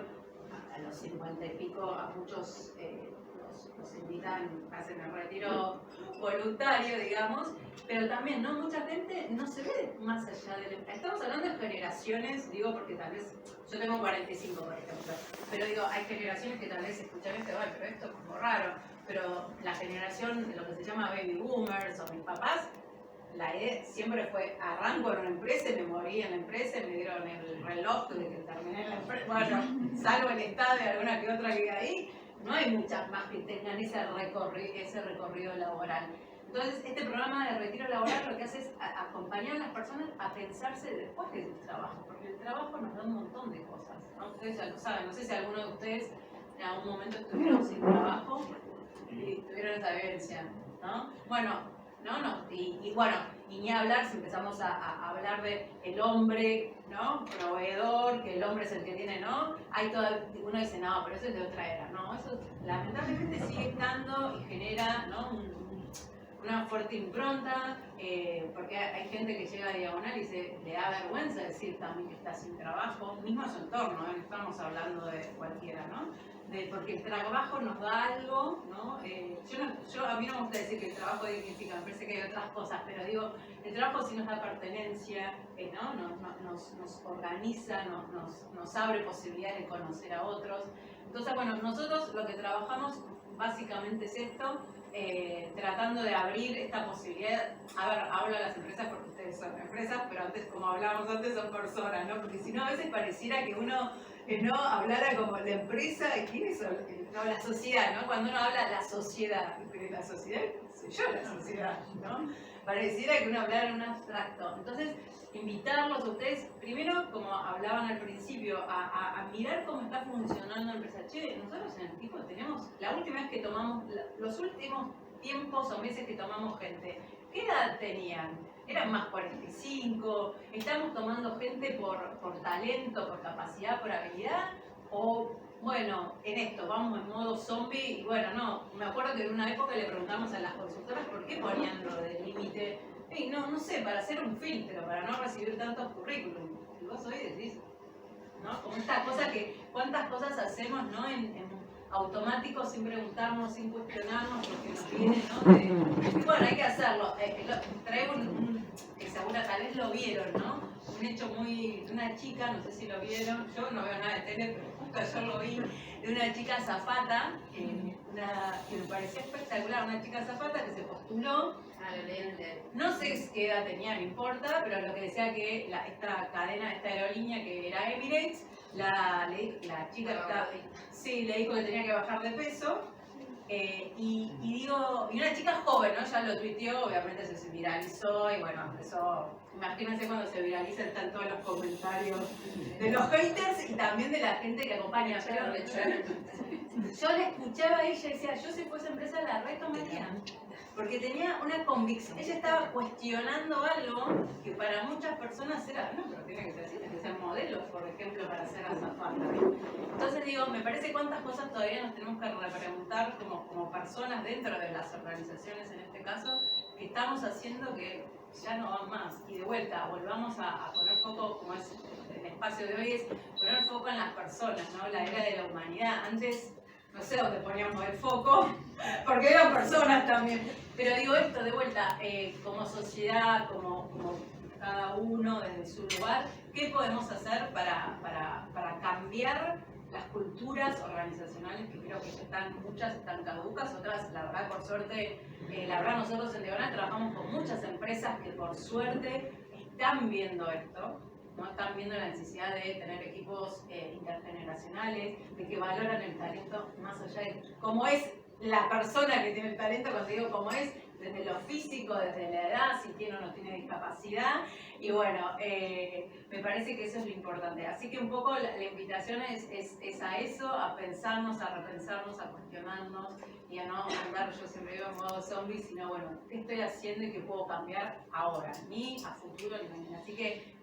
a los 50 y pico, a muchos los invitan, hacen el retiro voluntario, digamos, pero también, ¿no? Mucha gente no se ve más allá del... Estamos hablando de generaciones, digo, porque tal vez, yo tengo 45, por ejemplo, pero digo, hay generaciones que tal vez escuchan esto, ay, pero esto es como raro, pero la generación, lo que se llama baby boomers o mis papás, la idea siempre fue, arranco en una empresa y me morí en la empresa y me dieron el reloj de que terminé en la empresa. Bueno, salvo el estado de alguna que otra que ahí, no hay muchas más que tengan ese recorrido laboral. Entonces, este programa de retiro laboral lo que hace es acompañar a las personas a pensarse después de su trabajo, porque el trabajo nos da un montón de cosas, ¿no? Ustedes ya lo saben, no sé si alguno de ustedes en algún momento estuvieron sin trabajo y tuvieron esa vivencia, ¿no? Bueno, Y bueno, y ni hablar si empezamos a hablar de el hombre, ¿no? Proveedor, que el hombre es el que tiene, ¿no? Hay todo, uno dice, no, pero eso es de otra era, ¿no? Eso lamentablemente sigue estando y genera, ¿no? Una fuerte impronta, porque hay gente que llega a Diagonal y le da vergüenza decir también que está sin trabajo, mismo a su entorno, no estamos hablando de cualquiera, ¿no? Porque el trabajo nos da algo, ¿no? A mí no me gusta decir que el trabajo dignifica, me parece que hay otras cosas, pero digo, el trabajo sí nos da pertenencia, ¿no? Nos organiza, nos abre posibilidades de conocer a otros. Entonces, bueno, nosotros lo que trabajamos básicamente es esto, tratando de abrir esta posibilidad. A ver, hablo a las empresas porque ustedes son empresas, pero antes, como hablábamos antes, son personas, ¿no? Porque si no, a veces pareciera que uno no hablara como la empresa, ¿quiénes son? No, la sociedad, ¿no? Cuando uno habla de la sociedad, pero la sociedad soy yo la sociedad, ¿no? Pareciera que uno hablara en un abstracto. Entonces, invitarlos a ustedes, primero, como hablaban al principio, a mirar cómo está funcionando la empresa. Che, nosotros en el equipo tenemos, la última vez que tomamos, los últimos tiempos o meses que tomamos gente, ¿qué edad tenían? Eran más 45, estamos tomando gente por talento, por capacidad, por habilidad, o bueno, en esto, vamos en modo zombie, y bueno, no, me acuerdo que en una época le preguntamos a las consultoras por qué ponían lo del límite. Hey, no sé, para hacer un filtro, para no recibir tantos currículum. Y vos hoy decís, ¿no? Como esta cosa que, cuántas cosas hacemos, ¿no? En automático, sin preguntarnos, sin cuestionarnos, porque nos viene, ¿no? Y bueno, hay que hacerlo. Traigo que seguro tal vez lo vieron, ¿no? Un hecho una chica, no sé si lo vieron, yo no veo nada de tele, pero justo ayer lo vi, de una chica azafata, que me parecía espectacular, una chica azafata que se postuló. No sé qué edad tenía, no importa, pero lo que decía que esta cadena, esta aerolínea que era Emirates, la chica le dijo que tenía que bajar de peso. Y una chica joven, ¿no? Ya lo tuiteó, obviamente se viralizó y bueno, empezó. Imagínense cuando se viraliza, están todos los comentarios de los haters y también de la gente que acompaña. Pero yo la escuchaba a ella y decía, yo si fuese empresa la retomaría. Porque tenía una convicción, ella estaba cuestionando algo que para muchas personas era, no, pero tiene que ser así, tiene que ser modelos, por ejemplo, para ser azafata. Entonces digo, me parece cuántas cosas todavía nos tenemos que repreguntar como personas dentro de las organizaciones, en este caso, que estamos haciendo que ya no van más. Y de vuelta, volvamos a poner foco, como es el espacio de hoy, es poner foco en las personas, ¿no? La era de la humanidad. Antes, no sé dónde poníamos el foco, porque eran personas también. Pero digo esto de vuelta, como sociedad, como cada uno desde su lugar, ¿qué podemos hacer para cambiar las culturas organizacionales que creo que muchas están caducas, otras, la verdad, por suerte, la verdad nosotros en Diagonal trabajamos con muchas empresas que por suerte están viendo esto, ¿no? Están viendo la necesidad de tener equipos intergeneracionales, de que valoran el talento más allá de cómo es la persona que tiene el talento, cuando digo cómo es, desde lo físico, desde la edad, si tiene o no tiene discapacidad. Y bueno, me parece que eso es lo importante. Así que un poco la invitación es a eso, a pensarnos, a repensarnos, a cuestionarnos y a no andar, yo siempre digo, en modo zombie, sino bueno, ¿qué estoy haciendo y qué puedo cambiar ahora? Ni a futuro ni mañana. Así que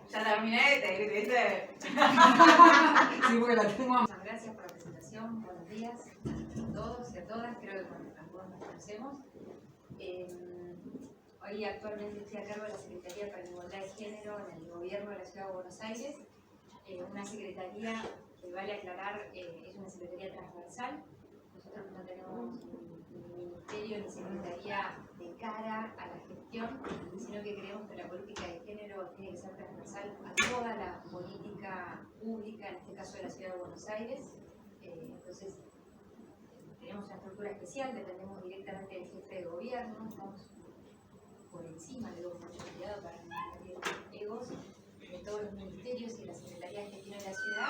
ya terminé, te grité. Sí, porque la tengo. Muchas gracias por la presentación, buenos días a todos y a todas, creo que algunos nos conocemos. Hoy actualmente estoy a cargo de la Secretaría para la Igualdad de Género en el Gobierno de la Ciudad de Buenos Aires, una secretaría que, vale aclarar, es una secretaría transversal. Nosotros no tenemos ni ministerio ni secretaría de cara a la gestión, sino que creemos que la política de género tiene que ser transversal a toda la política pública, en este caso de la Ciudad de Buenos Aires. Entonces, tenemos una estructura especial, dependemos directamente del jefe de gobierno, estamos por encima, le doy mucho cuidado para no tener egos, de todos los ministerios y las secretarías que tiene la ciudad,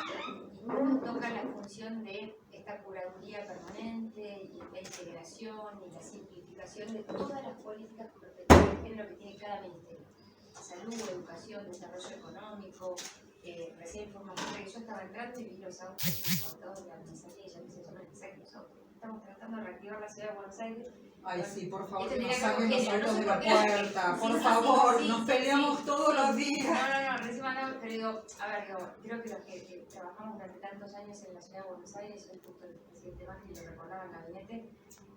y nos toca la función de esta curaduría permanente y la integración y la simplificación de todas las políticas con perspectiva de género que tiene cada ministerio. Salud, educación, desarrollo económico. Recién fue una mujer que yo estaba entrando y vi los autos de la comisaría y ya me dice, yo no pensé que los autos. estamos tratando de reactivar la ciudad de Buenos Aires. Ay, sí, por favor, Esto que nos tenía que ver saquen con los género, autos no de sé la por qué. puerta, por Sí, sí, favor, sí, nos sí, peleamos sí, todos sí. los días. No, recién mandado, pero digo, a ver, creo que los que trabajamos durante tantos años en la ciudad de Buenos Aires, hoy justo el presidente Macri lo recordaba en el gabinete,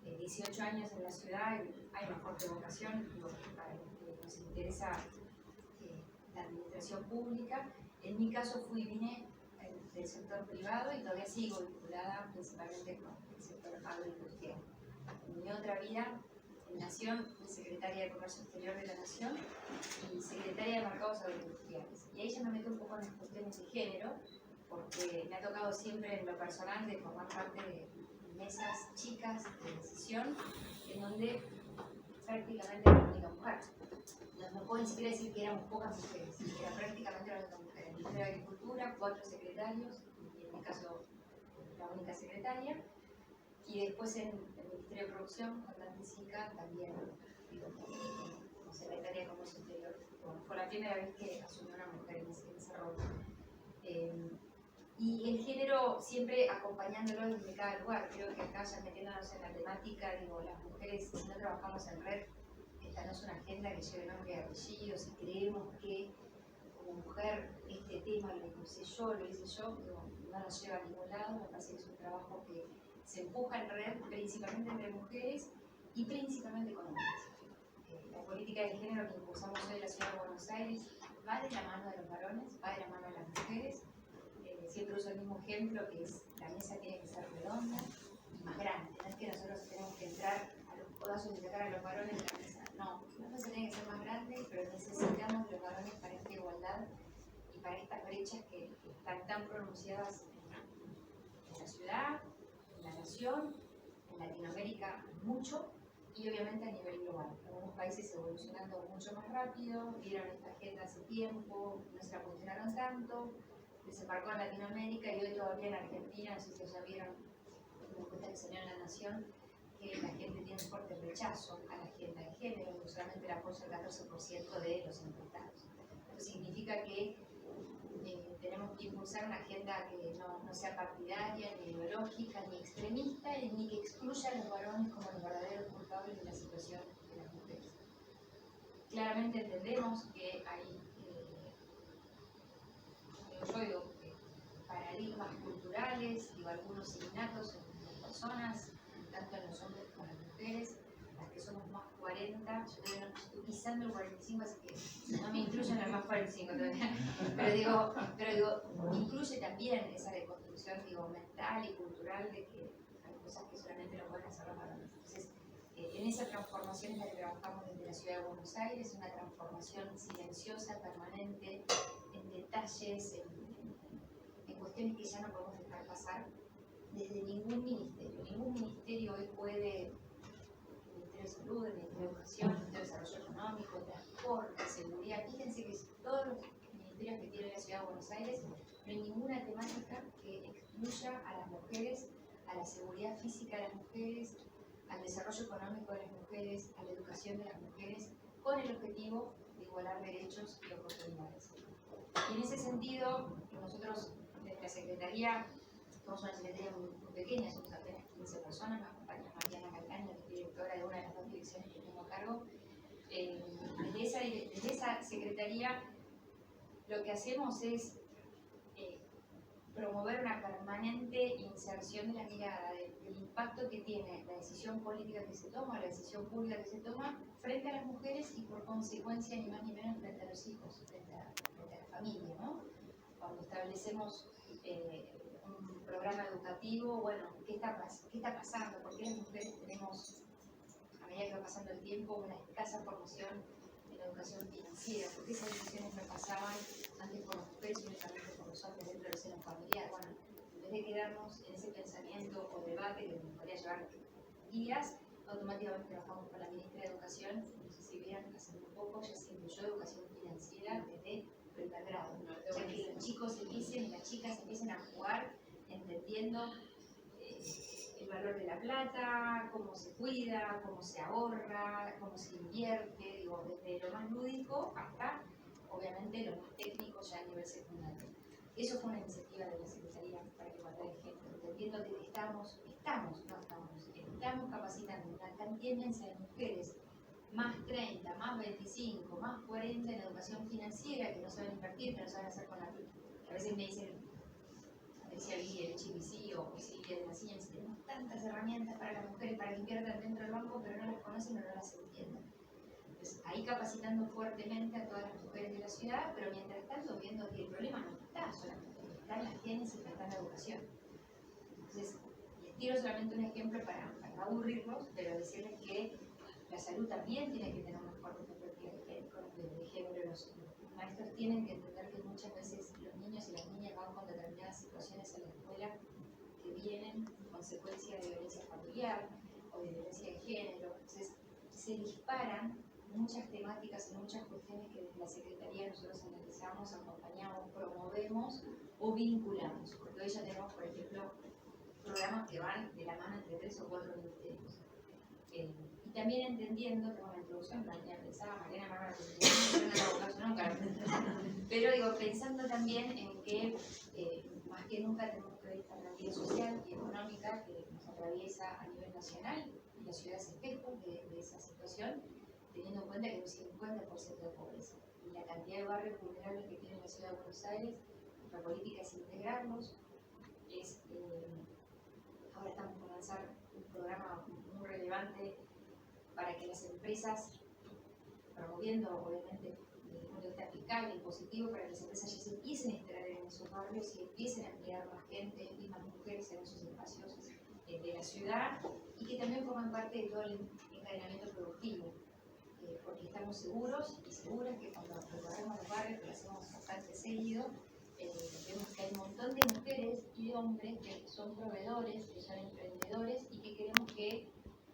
18 años en la ciudad, hay una fuerte vocación, digo, para los que nos interesa la administración pública. En mi caso vine del sector privado y todavía sigo vinculada principalmente con el sector agroindustrial. En mi otra vida, en Nación, fui secretaria de Comercio Exterior de la Nación y secretaria de Mercados Agroindustriales. Y ahí ya me meto un poco en las cuestiones de género, porque me ha tocado siempre en lo personal de formar parte de mesas chicas de decisión, en donde prácticamente era la única mujer. No puedo ni siquiera decir que éramos pocas mujeres, era prácticamente la única mujer. En el Ministerio de Agricultura, 4 secretarios, y en mi caso la única secretaria. Y después en el Ministerio de Producción, con Dante Sica, también como secretaria de Comercio Exterior. Bueno, fue la primera vez que asumió una mujer en ese rol. Y el género siempre acompañándolo desde cada lugar. Creo que acá, ya metiéndonos en la temática, digo, las mujeres, si no trabajamos en red, esta no es una agenda que lleve nombre y apellido. Si creemos que como mujer este tema lo hice yo, digo, no nos lleva a ningún lado. Me parece que es un trabajo que se empuja en red, principalmente entre mujeres y principalmente con hombres. La política de género que impulsamos hoy en la ciudad de Buenos Aires va de la mano de los varones, va de la mano de las mujeres. Siempre uso el mismo ejemplo, que es la mesa tiene que ser redonda y más grande. No es que nosotros tenemos que entrar a los codazos y sacar a los varones de la mesa. No, la mesa tiene que ser más grande, pero necesitamos los varones para esta igualdad y para estas brechas que están tan pronunciadas en la ciudad, en la nación, en Latinoamérica mucho y obviamente a nivel global. Algunos países evolucionando mucho más rápido, vieron esta agenda hace tiempo, no se la funcionaron tanto, desembarcó en Latinoamérica y hoy todavía en Argentina, no sé si ya vieron una encuesta que salió en La Nación, que la gente tiene un fuerte rechazo a la agenda de género, no solamente la apoya el 14% de los encuestados. Eso significa que tenemos que impulsar una agenda que no sea partidaria, ni ideológica, ni extremista, ni que excluya a los varones como los verdaderos culpables de la situación de las mujeres. Claramente entendemos que hay paradigmas culturales, algunos innatos en las personas, tanto en los hombres como en las mujeres, las que somos más 40, yo todavía no estoy pisando el 45, así que no me incluyen en más 45 todavía, pero digo, incluye también esa deconstrucción mental y cultural de que hay cosas que solamente lo pueden hacer los varones. Entonces, en esa transformación es la que trabajamos desde la ciudad de Buenos Aires, una transformación silenciosa, permanente, en detalles, en cuestiones que ya no podemos dejar pasar desde ningún ministerio. Ningún ministerio hoy puede, el Ministerio de Salud, el Ministerio de Educación, el Ministerio de Desarrollo Económico, Transporte, Seguridad. Fíjense que todos los ministerios que tiene la ciudad de Buenos Aires, no hay ninguna temática que excluya a las mujeres, a la seguridad física de las mujeres, al desarrollo económico de las mujeres, a la educación de las mujeres, con el objetivo de igualar derechos y oportunidades. Y en ese sentido, nosotros desde la Secretaría, somos una secretaría muy pequeña, somos apenas 15 personas, me acompaña Mariana Calcaño, que es directora de una de las 2 direcciones que tengo a cargo. Desde esa secretaría lo que hacemos es promover una permanente inserción de la mirada del impacto que tiene la decisión política que se toma, la decisión pública que se toma frente a las mujeres y por consecuencia ni más ni menos frente a los hijos, frente a la familia, ¿no? Cuando establecemos un programa educativo, bueno, ¿qué está pasando? ¿Por qué las mujeres tenemos, a medida que va pasando el tiempo, una escasa formación en la educación financiera? ¿Por qué esas decisiones no pasaban antes por las mujeres y únicamente por los hombres dentro del seno familiar? Bueno, en vez de quedarnos en ese pensamiento o debate que nos podría llevar días, automáticamente trabajamos con la ministra de Educación. No sé si vieron, hace muy poco ya se incluyó educación financiera desde primer grado, ya que los chicos y las chicas empiecen a jugar entendiendo el valor de la plata, cómo se cuida, cómo se ahorra, cómo se invierte, digo, desde lo más lúdico hasta, obviamente, lo más técnico ya a nivel secundario. Eso fue una iniciativa de la Secretaría para la Igualdad de Género, entiendo que estamos capacitando una cantidad inmensa de mujeres, más 30, más 25, más 40 en educación financiera, que no saben invertir, que no saben hacer con la plata. A veces me dicen, decía Lidia de HBC o Silvia de la Ciencia, tenemos tantas herramientas para las mujeres para que inviertan dentro del banco, pero no las conocen o no las entienden. Entonces, ahí capacitando fuertemente a todas las mujeres de la ciudad, pero mientras tanto viendo que el problema no está solamente, está en las genes y está en la educación. Entonces, les tiro solamente un ejemplo para no aburrirlos, pero decirles que la salud también tiene que tener una fuerte perspectiva de género. Los maestros tienen que entender que muchas veces los niños y las niñas van con determinadas situaciones en la escuela que vienen consecuencia de violencia familiar o de violencia de género. Entonces, se disparan muchas temáticas y muchas cuestiones que desde la Secretaría nosotros analizamos, acompañamos, promovemos o vinculamos. Porque hoy ya tenemos, por ejemplo, programas que van de la mano entre 3 o 4 ministerios. Y también entendiendo, tengo una introducción, Mariana pensaba, Mariana Marmara, yo no la busco nunca, pero digo, pensando también en que más que nunca tenemos que ver esta realidad social y económica que nos atraviesa a nivel nacional, y la ciudad es espejo de esa situación, teniendo en cuenta que hay un 50% de pobreza. Y la cantidad de barrios vulnerables que tiene la ciudad de Buenos Aires, nuestra política es integrarlos, ahora estamos por lanzar un programa muy relevante para que las empresas, promoviendo obviamente desde el punto de vista fiscal y positivo, para que las empresas ya se empiecen a instalar en esos barrios y empiecen a emplear más gente y más mujeres en esos espacios de la ciudad, y que también forman parte de todo el encadenamiento productivo, porque estamos seguros y seguras que cuando recorremos los barrios, que lo hacemos bastante seguido, vemos que hay un montón de mujeres y de hombres que son proveedores, que son emprendedores y que queremos que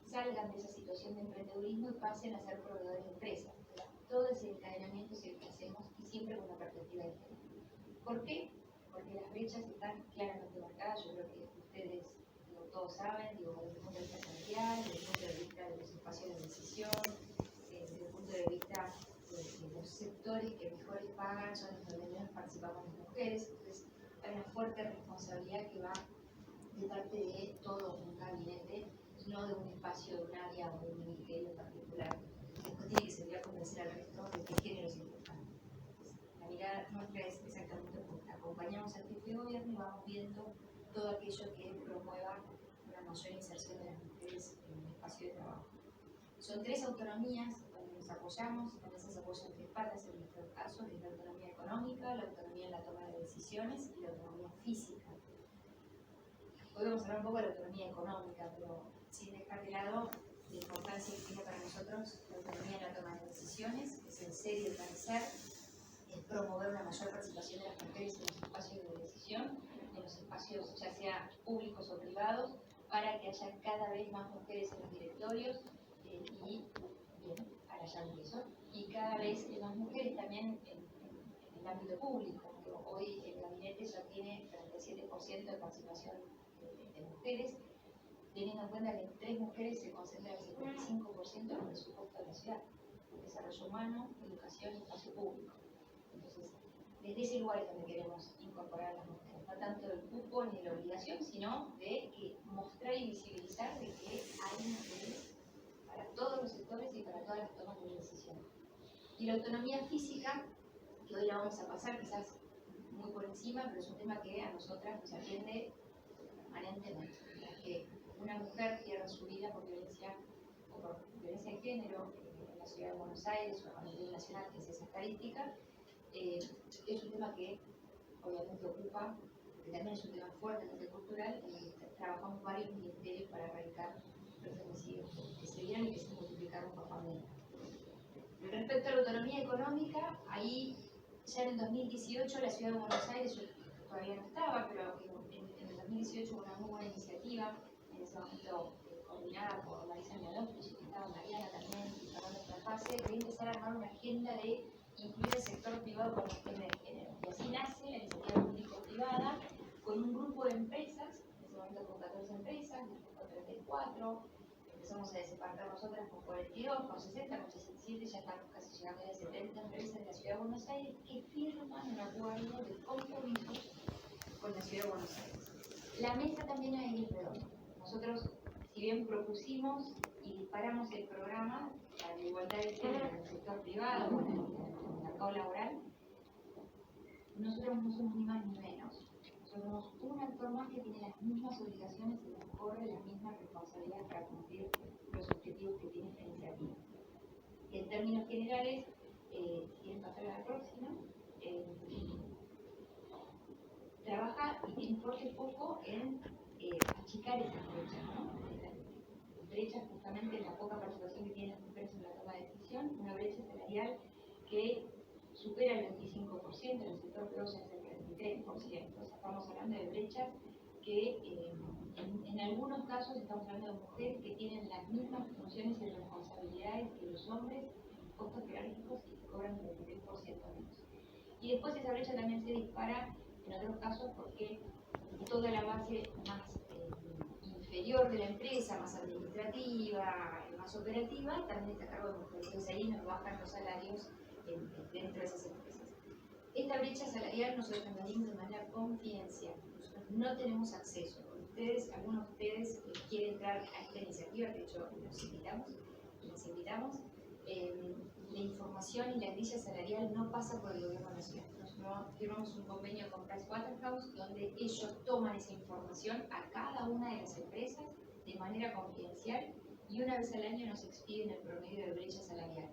salgan de esa situación de emprendedurismo y pasen a ser proveedores de empresas. Todo ese encadenamiento es el que hacemos y siempre con una perspectiva de género. ¿Por qué? Porque las brechas están claramente marcadas. Yo creo que ustedes todos saben, desde el punto de vista salarial, desde el punto de vista de los espacios de decisión, desde el punto de vista de los sectores que mejores pagan son los donde menos participamos las mujeres. Entonces hay una fuerte responsabilidad que va de parte de todo un gabinete y no de un espacio, de un área o de un ministerio en particular. Después tiene que servir a convencer al resto de que género es importante. La mirada nuestra es exactamente opuesta. Acompañamos al jefe de gobierno y vamos viendo todo aquello que promueva una mayor inserción de las mujeres en el espacio de trabajo. Son 3 autonomías donde nos apoyamos, donde se apoyan 3 patas en nuestro caso, que es la autonomía económica, la autonomía en la toma de decisiones y la autonomía física. Hoy vamos a hablar un poco de la autonomía económica, pero sin dejar de lado la importancia que tiene para nosotros la autonomía en la toma de decisiones, es en serio el parecer, es promover una mayor participación de las mujeres en los espacios de decisión, en los espacios ya sea públicos o privados, para que haya cada vez más mujeres en los directorios y, bien, ahora ya empezó, y cada vez más mujeres también en el ámbito público. Hoy el gabinete ya tiene 37% de participación de mujeres, teniendo en cuenta que en 3 mujeres se concentra el 55% del presupuesto de la ciudad: desarrollo humano, educación y espacio público. Entonces, desde ese lugar es donde queremos incorporar a las mujeres, no tanto del cupo ni de la obligación, sino de que mostrar y visibilizar de que hay mujeres para todos los sectores y para todas las tomas de decisión. Y la autonomía física, que hoy la vamos a pasar quizás muy por encima, pero es un tema que a nosotras nos atiende permanentemente. Que una mujer pierda su vida por violencia de género en la ciudad de Buenos Aires o a nivel nacional, que es esa estadística, es un tema que obviamente ocupa, que también es un tema fuertemente cultural, y trabajamos varios ministerios para erradicar los femicidios que se dieron y que se multiplicaron por pandemia. Respecto a la autonomía económica, ahí ya en el 2018 la ciudad de Buenos Aires, yo todavía no estaba, pero en el 2018 hubo una muy buena iniciativa, en ese momento coordinada por Marisa Mialopoulos, que estaba Mariana también, y Fernando Trapase, de empezar a armar una agenda de incluir el sector privado con los temas de género. Y así nace la iniciativa público-privada con un grupo de empresas, en ese momento con 14 empresas, después con 34, empezamos a desembarcar nosotras con 42, con 60, con 67, ya estamos casi llegando a 70 empresas de la Ciudad de Buenos Aires que firman un acuerdo de compromiso con la Ciudad de Buenos Aires. La mesa también es redonda. Nosotros, si bien propusimos y disparamos el programa para la igualdad de género en el sector privado o en el mercado laboral, nosotros no somos ni más ni menos. Nosotros somos un actor más que tiene las mismas obligaciones y nos corre las mismas responsabilidades para cumplir los objetivos que tiene esta iniciativa. En términos generales, si quieren pasar a la próxima, trabaja y tiene un fuerte foco en achicar esas brechas, ¿no? Esas brechas justamente en la poca participación que tienen las mujeres en la toma de decisión, una brecha salarial que supera el 25%, en el sector privado ya es el 33%. O sea, estamos hablando de brechas que en algunos casos estamos hablando de mujeres que tienen las mismas funciones y responsabilidades que los hombres, costos jerárquicos y que cobran el 23% menos. Y después esa brecha también se dispara en otros casos porque toda la base más inferior de la empresa, más administrativa, más operativa, también está a cargo de mujeres. Entonces ahí nos bajan los salarios dentro de esas empresas. Esta brecha salarial nosotros la medimos de manera confidencial. Nosotros no tenemos acceso. Ustedes, algunos de ustedes quieren entrar a esta iniciativa, de hecho los invitamos. La información y la grilla salarial no pasa por el gobierno nacional. Nosotros firmamos un convenio con Pricewaterhouse donde ellos toman esa información a cada una de las empresas de manera confidencial y una vez al año nos expiden el promedio de brecha salarial.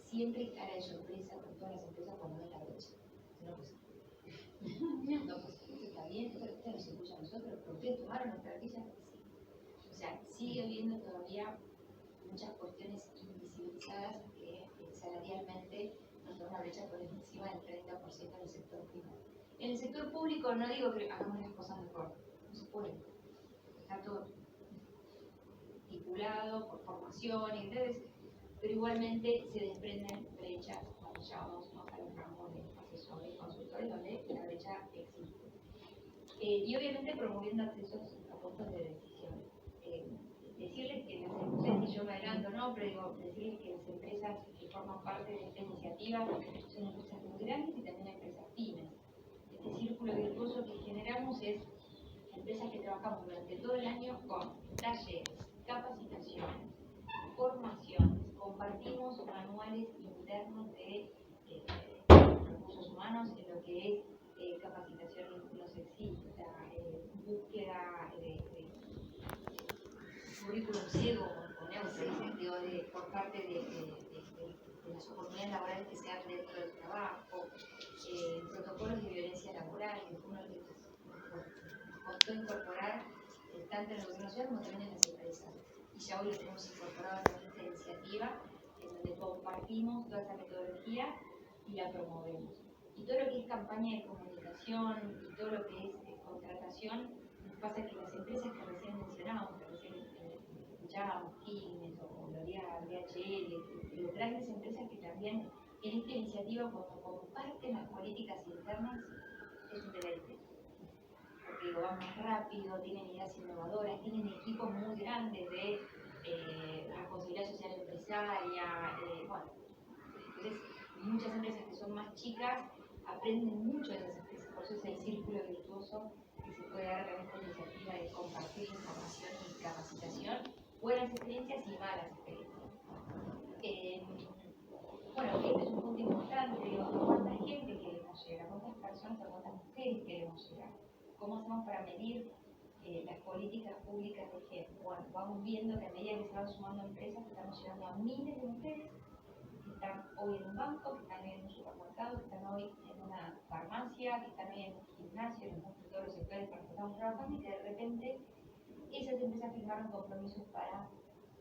Siempre estará en sorpresa con todas las empresas cuando ven la brecha. No, pues, no, pues, está bien, esto nos escucha a nosotros, pero ustedes tomaron nuestra grilla. Sí. O sea, sigue habiendo todavía muchas cuestiones invisibilizadas que salarialmente nos da una brecha por encima del 30% en el sector privado. En el sector público no digo que hagamos las cosas mejor, no se puede. Está todo estipulado por formación y redes, pero igualmente se desprenden brechas cuando ya vamos más al rango de asesores y consultores donde la brecha existe. Y obviamente promoviendo accesos a puestos de decisión. Decirles que no sé si yo me adelanto o no, pero digo, decirles que las empresas que forman parte de esta iniciativa son empresas muy grandes y también empresas pymes. Este círculo virtuoso que generamos es empresas que trabajamos durante todo el año con talleres, capacitaciones, formaciones, compartimos manuales internos de recursos humanos en lo que es capacitación no sexista, búsqueda de currículum ciego con énfasis por parte de las oportunidades laborales que se dan dentro del trabajo, protocolos de violencia laboral, que es uno de los que nos costó incorporar tanto en el gobierno nacional como también en las empresas. Y ya hoy lo tenemos incorporado en esta iniciativa, en donde compartimos toda esta metodología y la promovemos. Y todo lo que es campaña de comunicación y todo lo que es contratación, nos pasa que las empresas que recién mencionamos, que recién escuchábamos, Quilmes o L'Oreal, DHL, las grandes empresas que también en esta iniciativa cuando comparten las políticas internas es un deleite. Porque digo, van más rápido, tienen ideas innovadoras, tienen equipos muy grandes de responsabilidad social empresaria, bueno, entonces muchas empresas que son más chicas aprenden mucho de esas empresas, por eso es el círculo virtuoso que se puede dar a través de esta iniciativa de compartir información y capacitación, buenas experiencias y malas experiencias. Bueno, este es un punto importante, digo, ¿a cuánta gente queremos llegar? ¿A cuántas personas, a cuántas mujeres queremos llegar? ¿Cómo hacemos para medir las políticas públicas de género? Bueno, vamos viendo que a medida que se van sumando empresas, estamos llegando a miles de mujeres que están hoy en un banco, que están hoy en un supermercado, que están hoy en una farmacia, que están hoy en un gimnasio, en todos los sectores para los que estamos trabajando, y que de repente esas empresas firmaron compromisos para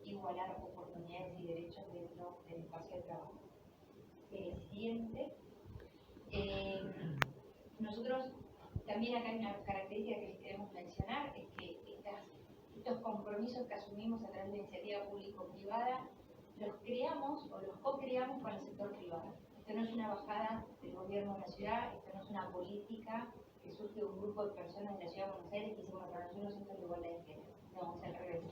igualar oportunidades y derechos dentro del espacio de trabajo. Siguiente. Nosotros también acá hay una característica que les queremos mencionar, es que estos compromisos que asumimos a través de la iniciativa público-privada los creamos o los co-creamos con el sector privado. Esto no es una bajada del gobierno de la ciudad, esto no es una política que surge de un grupo de personas de la ciudad de Buenos Aires que hicimos para nosotros un centro de igualdad de género. No, es al revés.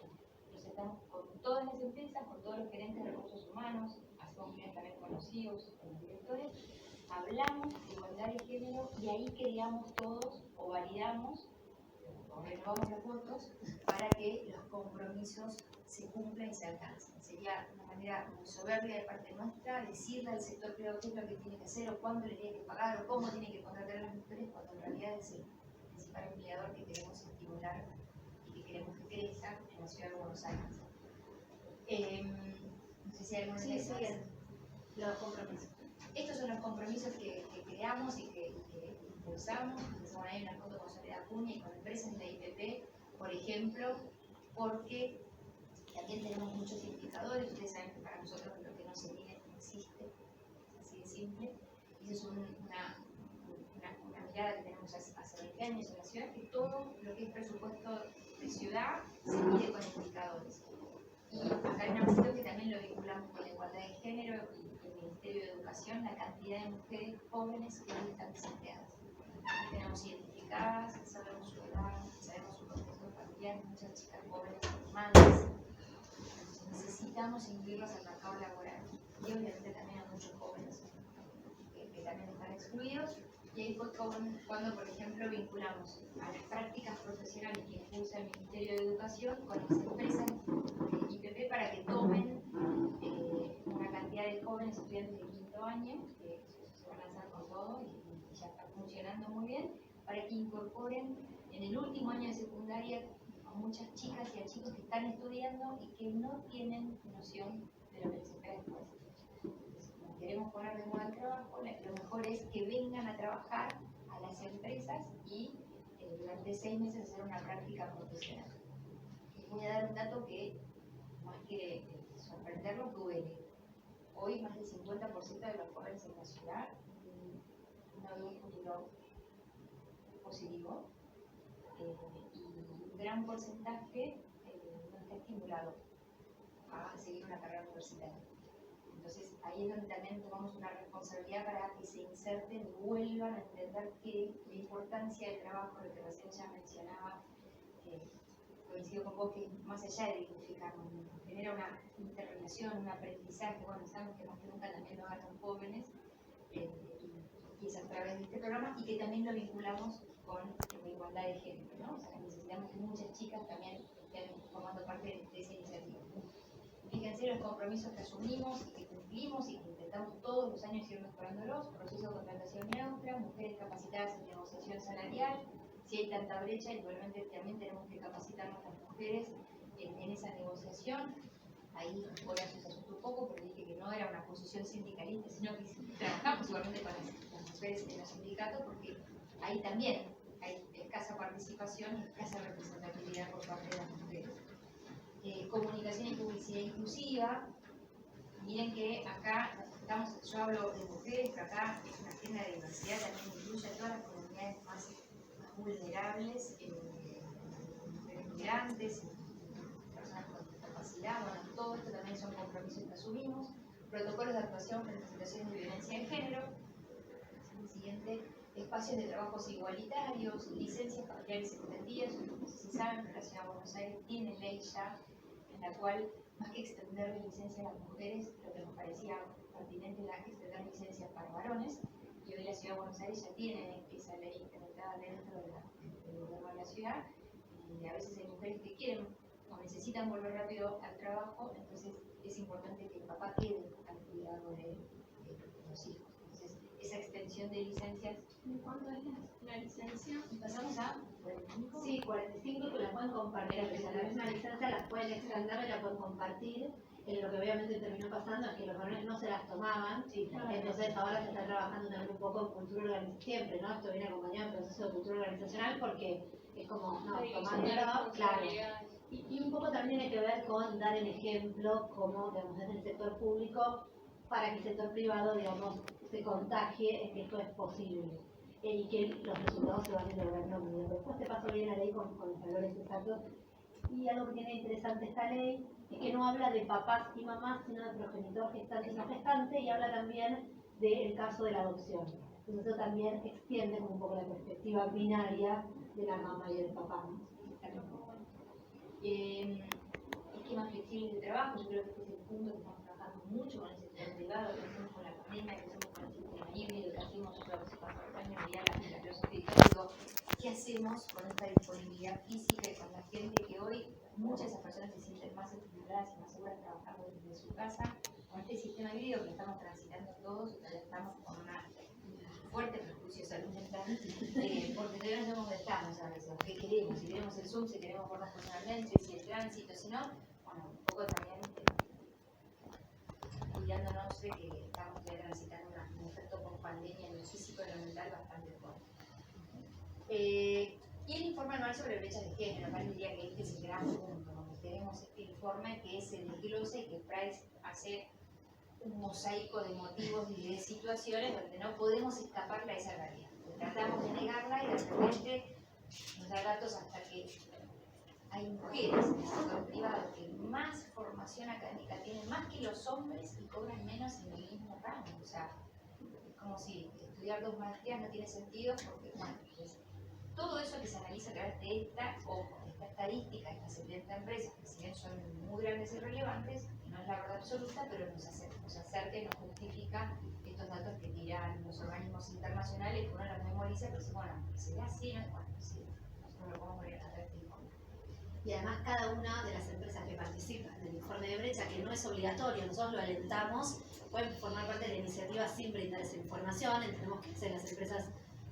Nos sentamos con todas las empresas, con todos los gerentes de recursos humanos, hacemos reuniones también con los CEOs, con los directores, hablamos de igualdad de género y ahí creamos todos o validamos o renovamos los votos para que los compromisos se cumplan y se alcancen. Sería una manera muy soberbia de parte nuestra decirle al sector privado qué es lo que tiene que hacer o cuándo le tiene que pagar o cómo tiene que contratar a las mujeres, cuando en realidad es el principal empleador que queremos estimular y que queremos que crezca en la ciudad de Buenos Aires. No sé si hay alguna de esas. Los compromisos. Estos son los compromisos que creamos y que impulsamos. Bueno, hay una foto con Soledad Acuña y con empresas de IPP, por ejemplo, porque también tenemos muchos indicadores. Ustedes saben que para nosotros lo que no se mide no existe, es así de simple. Y eso es una mirada que tenemos hace 20 años en la ciudad, que todo lo que es presupuesto de ciudad se mide con indicadores. Y acá hay una cuestión que también lo vinculamos con la igualdad de género y el Ministerio de Educación, la cantidad de mujeres jóvenes que hoy están desempleadas. Las tenemos identificadas, sabemos su edad, sabemos su contexto familiar, muchas chicas jóvenes, madres. Necesitamos incluirlas al mercado laboral y obviamente también a muchos jóvenes que también están excluidos. Y ahí fue cuando, por ejemplo, vinculamos a las prácticas profesionales que impulsa el Ministerio de Educación con las empresas de IPP para que tomen una cantidad de jóvenes estudiantes de quinto año, que se van a lanzar con todo y ya está funcionando muy bien, para que incorporen en el último año de secundaria a muchas chicas y a chicos que están estudiando y que no tienen noción de lo que les espera después. Queremos poner de moda el trabajo, lo mejor es que vengan a trabajar a las empresas y durante 6 meses hacer una práctica profesional. Les voy a dar un dato que, más que sorprenderlos, duele. Hoy más del 50% de los jóvenes en la ciudad no ven un futuro positivo y un gran porcentaje no está estimulado a seguir una carrera universitaria. Entonces, ahí es donde también tomamos una responsabilidad para que se inserten y vuelvan a entender que la importancia del trabajo, lo que recién ya mencionaba, coincido con vos, que más allá de dignificarnos, genera una interrelación, un aprendizaje. Bueno, sabemos que más que nunca también lo hagan los jóvenes, y es a través de este programa, y que también lo vinculamos con la igualdad de género, ¿no? O sea, necesitamos que muchas chicas también estén formando parte de esa iniciativa. Fíjense los compromisos que asumimos y que cumplimos y que intentamos todos los años ir mejorándolos: proceso de contratación neutra, mujeres capacitadas en negociación salarial. Si hay tanta brecha, igualmente también tenemos que capacitarnos las mujeres en esa negociación. Ahí Horacio se asustó un poco porque dije que no era una posición sindicalista, sino que trabajamos igualmente con las mujeres en los sindicatos, porque ahí también hay escasa participación y escasa representatividad por parte de las mujeres. Comunicación y publicidad inclusiva. Miren que acá yo hablo de mujeres, pero acá es una agenda de diversidad, también incluye a todas las comunidades más vulnerables, mujeres migrantes, personas con discapacidad. Bueno, todo esto también son compromisos que asumimos. Protocolos de actuación frente a situaciones de violencia de género. El siguiente, espacios de trabajos igualitarios, licencias familiares equitativas. No sé si saben, pero la Ciudad de Buenos Aires tiene ley ya en la cual, más que extender licencia a las mujeres, lo que nos parecía pertinente era extender licencias para varones, y hoy la Ciudad de Buenos Aires ya tiene esa ley implementada dentro del gobierno de la ciudad, y a veces hay mujeres que quieren o necesitan volver rápido al trabajo, entonces es importante que el papá quede al cuidado de los hijos. Entonces, esa extensión de licencias. ¿Cuánto es la licencia? Y pasamos a 45. Sí, 45 que la pueden compartir, la misma licencia la pueden extender y la pueden compartir. Lo que obviamente terminó pasando es que los varones no se las tomaban, entonces ahora se está trabajando también un poco en cultura organizacional, siempre, ¿no? Esto viene acompañado del proceso de cultura organizacional porque es como, no, tomándolo, claro. Y un poco también tiene que ver con dar el ejemplo, como, digamos, desde el sector público, para que el sector privado, digamos, se contagie en que esto es posible. Y que los resultados se van logrando muy bien. Después te paso bien la ley con los valores exactos. Y algo que tiene interesante esta ley es que no habla de papás y mamás, sino de progenitor, gestante y no gestante, y habla también del caso de la adopción. Entonces eso también extiende como un poco la perspectiva binaria de la mamá y del papá, ¿no? Esquemas flexibles de trabajo, yo creo que este es el punto que estamos trabajando mucho con el sector privado, que hacemos con la pandemia, que hacemos con el sistema híbrido, que hacemos, yo creo que se pasa los años, ya qué hacemos con esta disponibilidad física y con la gente que hoy muchas de esas personas se sienten más estructuradas y más seguras trabajando desde su casa. Con este sistema híbrido que estamos transitando todos, todavía estamos con un fuerte prejuicio de salud mental, porque todavía no sabemos dónde estamos a veces, qué queremos, si queremos el Zoom, si queremos vernos personalmente, si el tránsito, si no, bueno, un poco también cuidándonos de que estamos todavía transitando un efecto con pandemia en lo físico y lo mental bastante fuerte. Y el informe anual sobre brechas de género, acá diría que este es el gran punto, donde tenemos este informe que es el desglose que Price hace un mosaico de motivos y de situaciones donde no podemos escaparle a esa realidad. Tratamos de negarla y de repente nos da datos hasta que hay mujeres en el sector privado que más formación académica tienen, más que los hombres, y cobran menos en el mismo rango. O sea, es como si estudiar 2 maestrías no tiene sentido porque, bueno, pues, todo eso que se analiza a través de esta estadística, estas 70 empresas, que si bien son muy grandes y relevantes, no es la verdad absoluta, pero nos acerca y nos justifica estos datos que tiran los organismos internacionales, que uno los memoriza, pero dice, bueno, ¿será así? No, bueno, sí, nosotros lo podemos ver a través de este informe. Y además cada una de las empresas que participan del informe de brecha, que no es obligatorio, nosotros lo alentamos, pueden formar parte de la iniciativa sin brindar esa información. Entendemos que a las empresas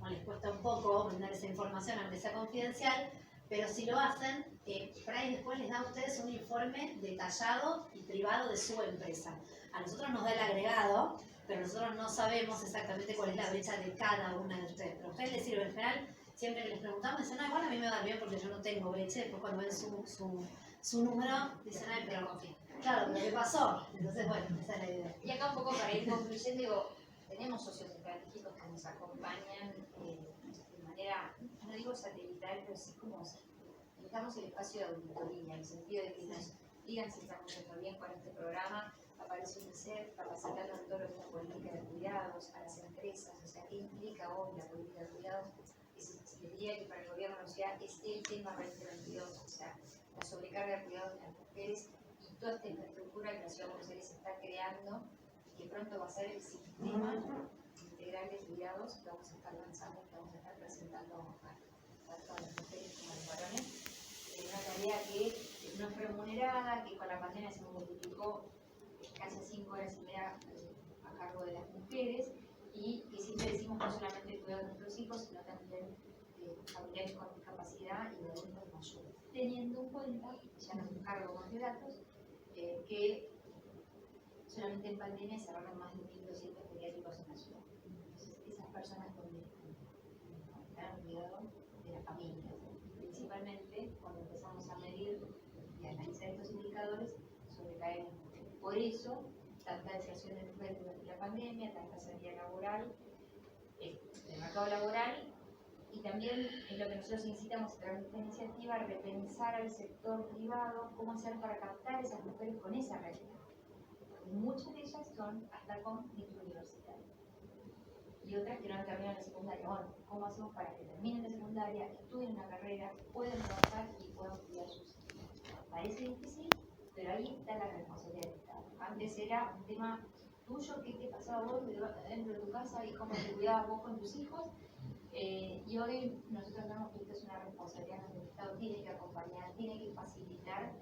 les cuesta un poco brindar esa información aunque sea confidencial, pero si lo hacen, Price después les da a ustedes un informe detallado y privado de su empresa. A nosotros nos da el agregado, pero nosotros no sabemos exactamente cuál es la brecha de cada una de ustedes. Pero a ustedes les sirve. En general, siempre que les preguntamos, dicen, no, igual a mí me va bien porque yo no tengo brecha. Después cuando ven su número, dicen, ay, pero claro, pero ¿qué pasó? Entonces, bueno, esa es la idea. Y acá un poco para ir concluyendo, digo, tenemos socios estratégicos que nos acompañan de manera, no digo satelital, pero sí como dejamos el espacio de auditoría, en el sentido de que nos digan si estamos yendo bien con este programa. Aparece UNICEF capacitando en todo lo que es la política de cuidados a las empresas, o sea, ¿qué implica hoy la política de cuidados? Se diría que para el gobierno de la ciudad es el tema 2022, o sea, la sobrecarga de cuidados de las mujeres y toda esta infraestructura que la ciudad de Buenos Aires está creando, que pronto va a ser el sistema integral de cuidados que vamos a estar lanzando, que vamos a estar presentando a todas las mujeres como a los varones. Una tarea que no es remunerada, que con la pandemia se multiplicó casi 5 horas y media a cargo de las mujeres, y que siempre decimos no solamente cuidar de nuestros hijos, sino también familiares con discapacidad y de adultos mayores. Teniendo en cuenta, ya no es un cargo más de datos, que solamente en pandemia se cerraron más de 1.200 pediátricos en la ciudad. Entonces, esas personas donde están cuidado de la familia, principalmente cuando empezamos a medir y a analizar estos indicadores, sobrecaen las mujeres. Por eso, tanta deserción de mujeres durante la pandemia, tanta salida laboral, del mercado laboral, y también es lo que nosotros incitamos a través de esta iniciativa, a repensar al sector privado, cómo hacer para captar a esas mujeres con esa realidad. Muchas de ellas son hasta con título universitario. Y otras que no han terminado la secundaria. Bueno, ¿cómo hacemos para que terminen la secundaria, estudien una carrera, puedan trabajar y puedan cuidar sus hijos? Parece difícil, pero ahí está la responsabilidad del Estado. Antes era un tema tuyo, qué te pasaba vos dentro de tu casa y cómo te cuidabas vos con tus hijos. Y hoy nosotros vemos que esto es una responsabilidad donde el Estado tiene que acompañar, tiene que facilitar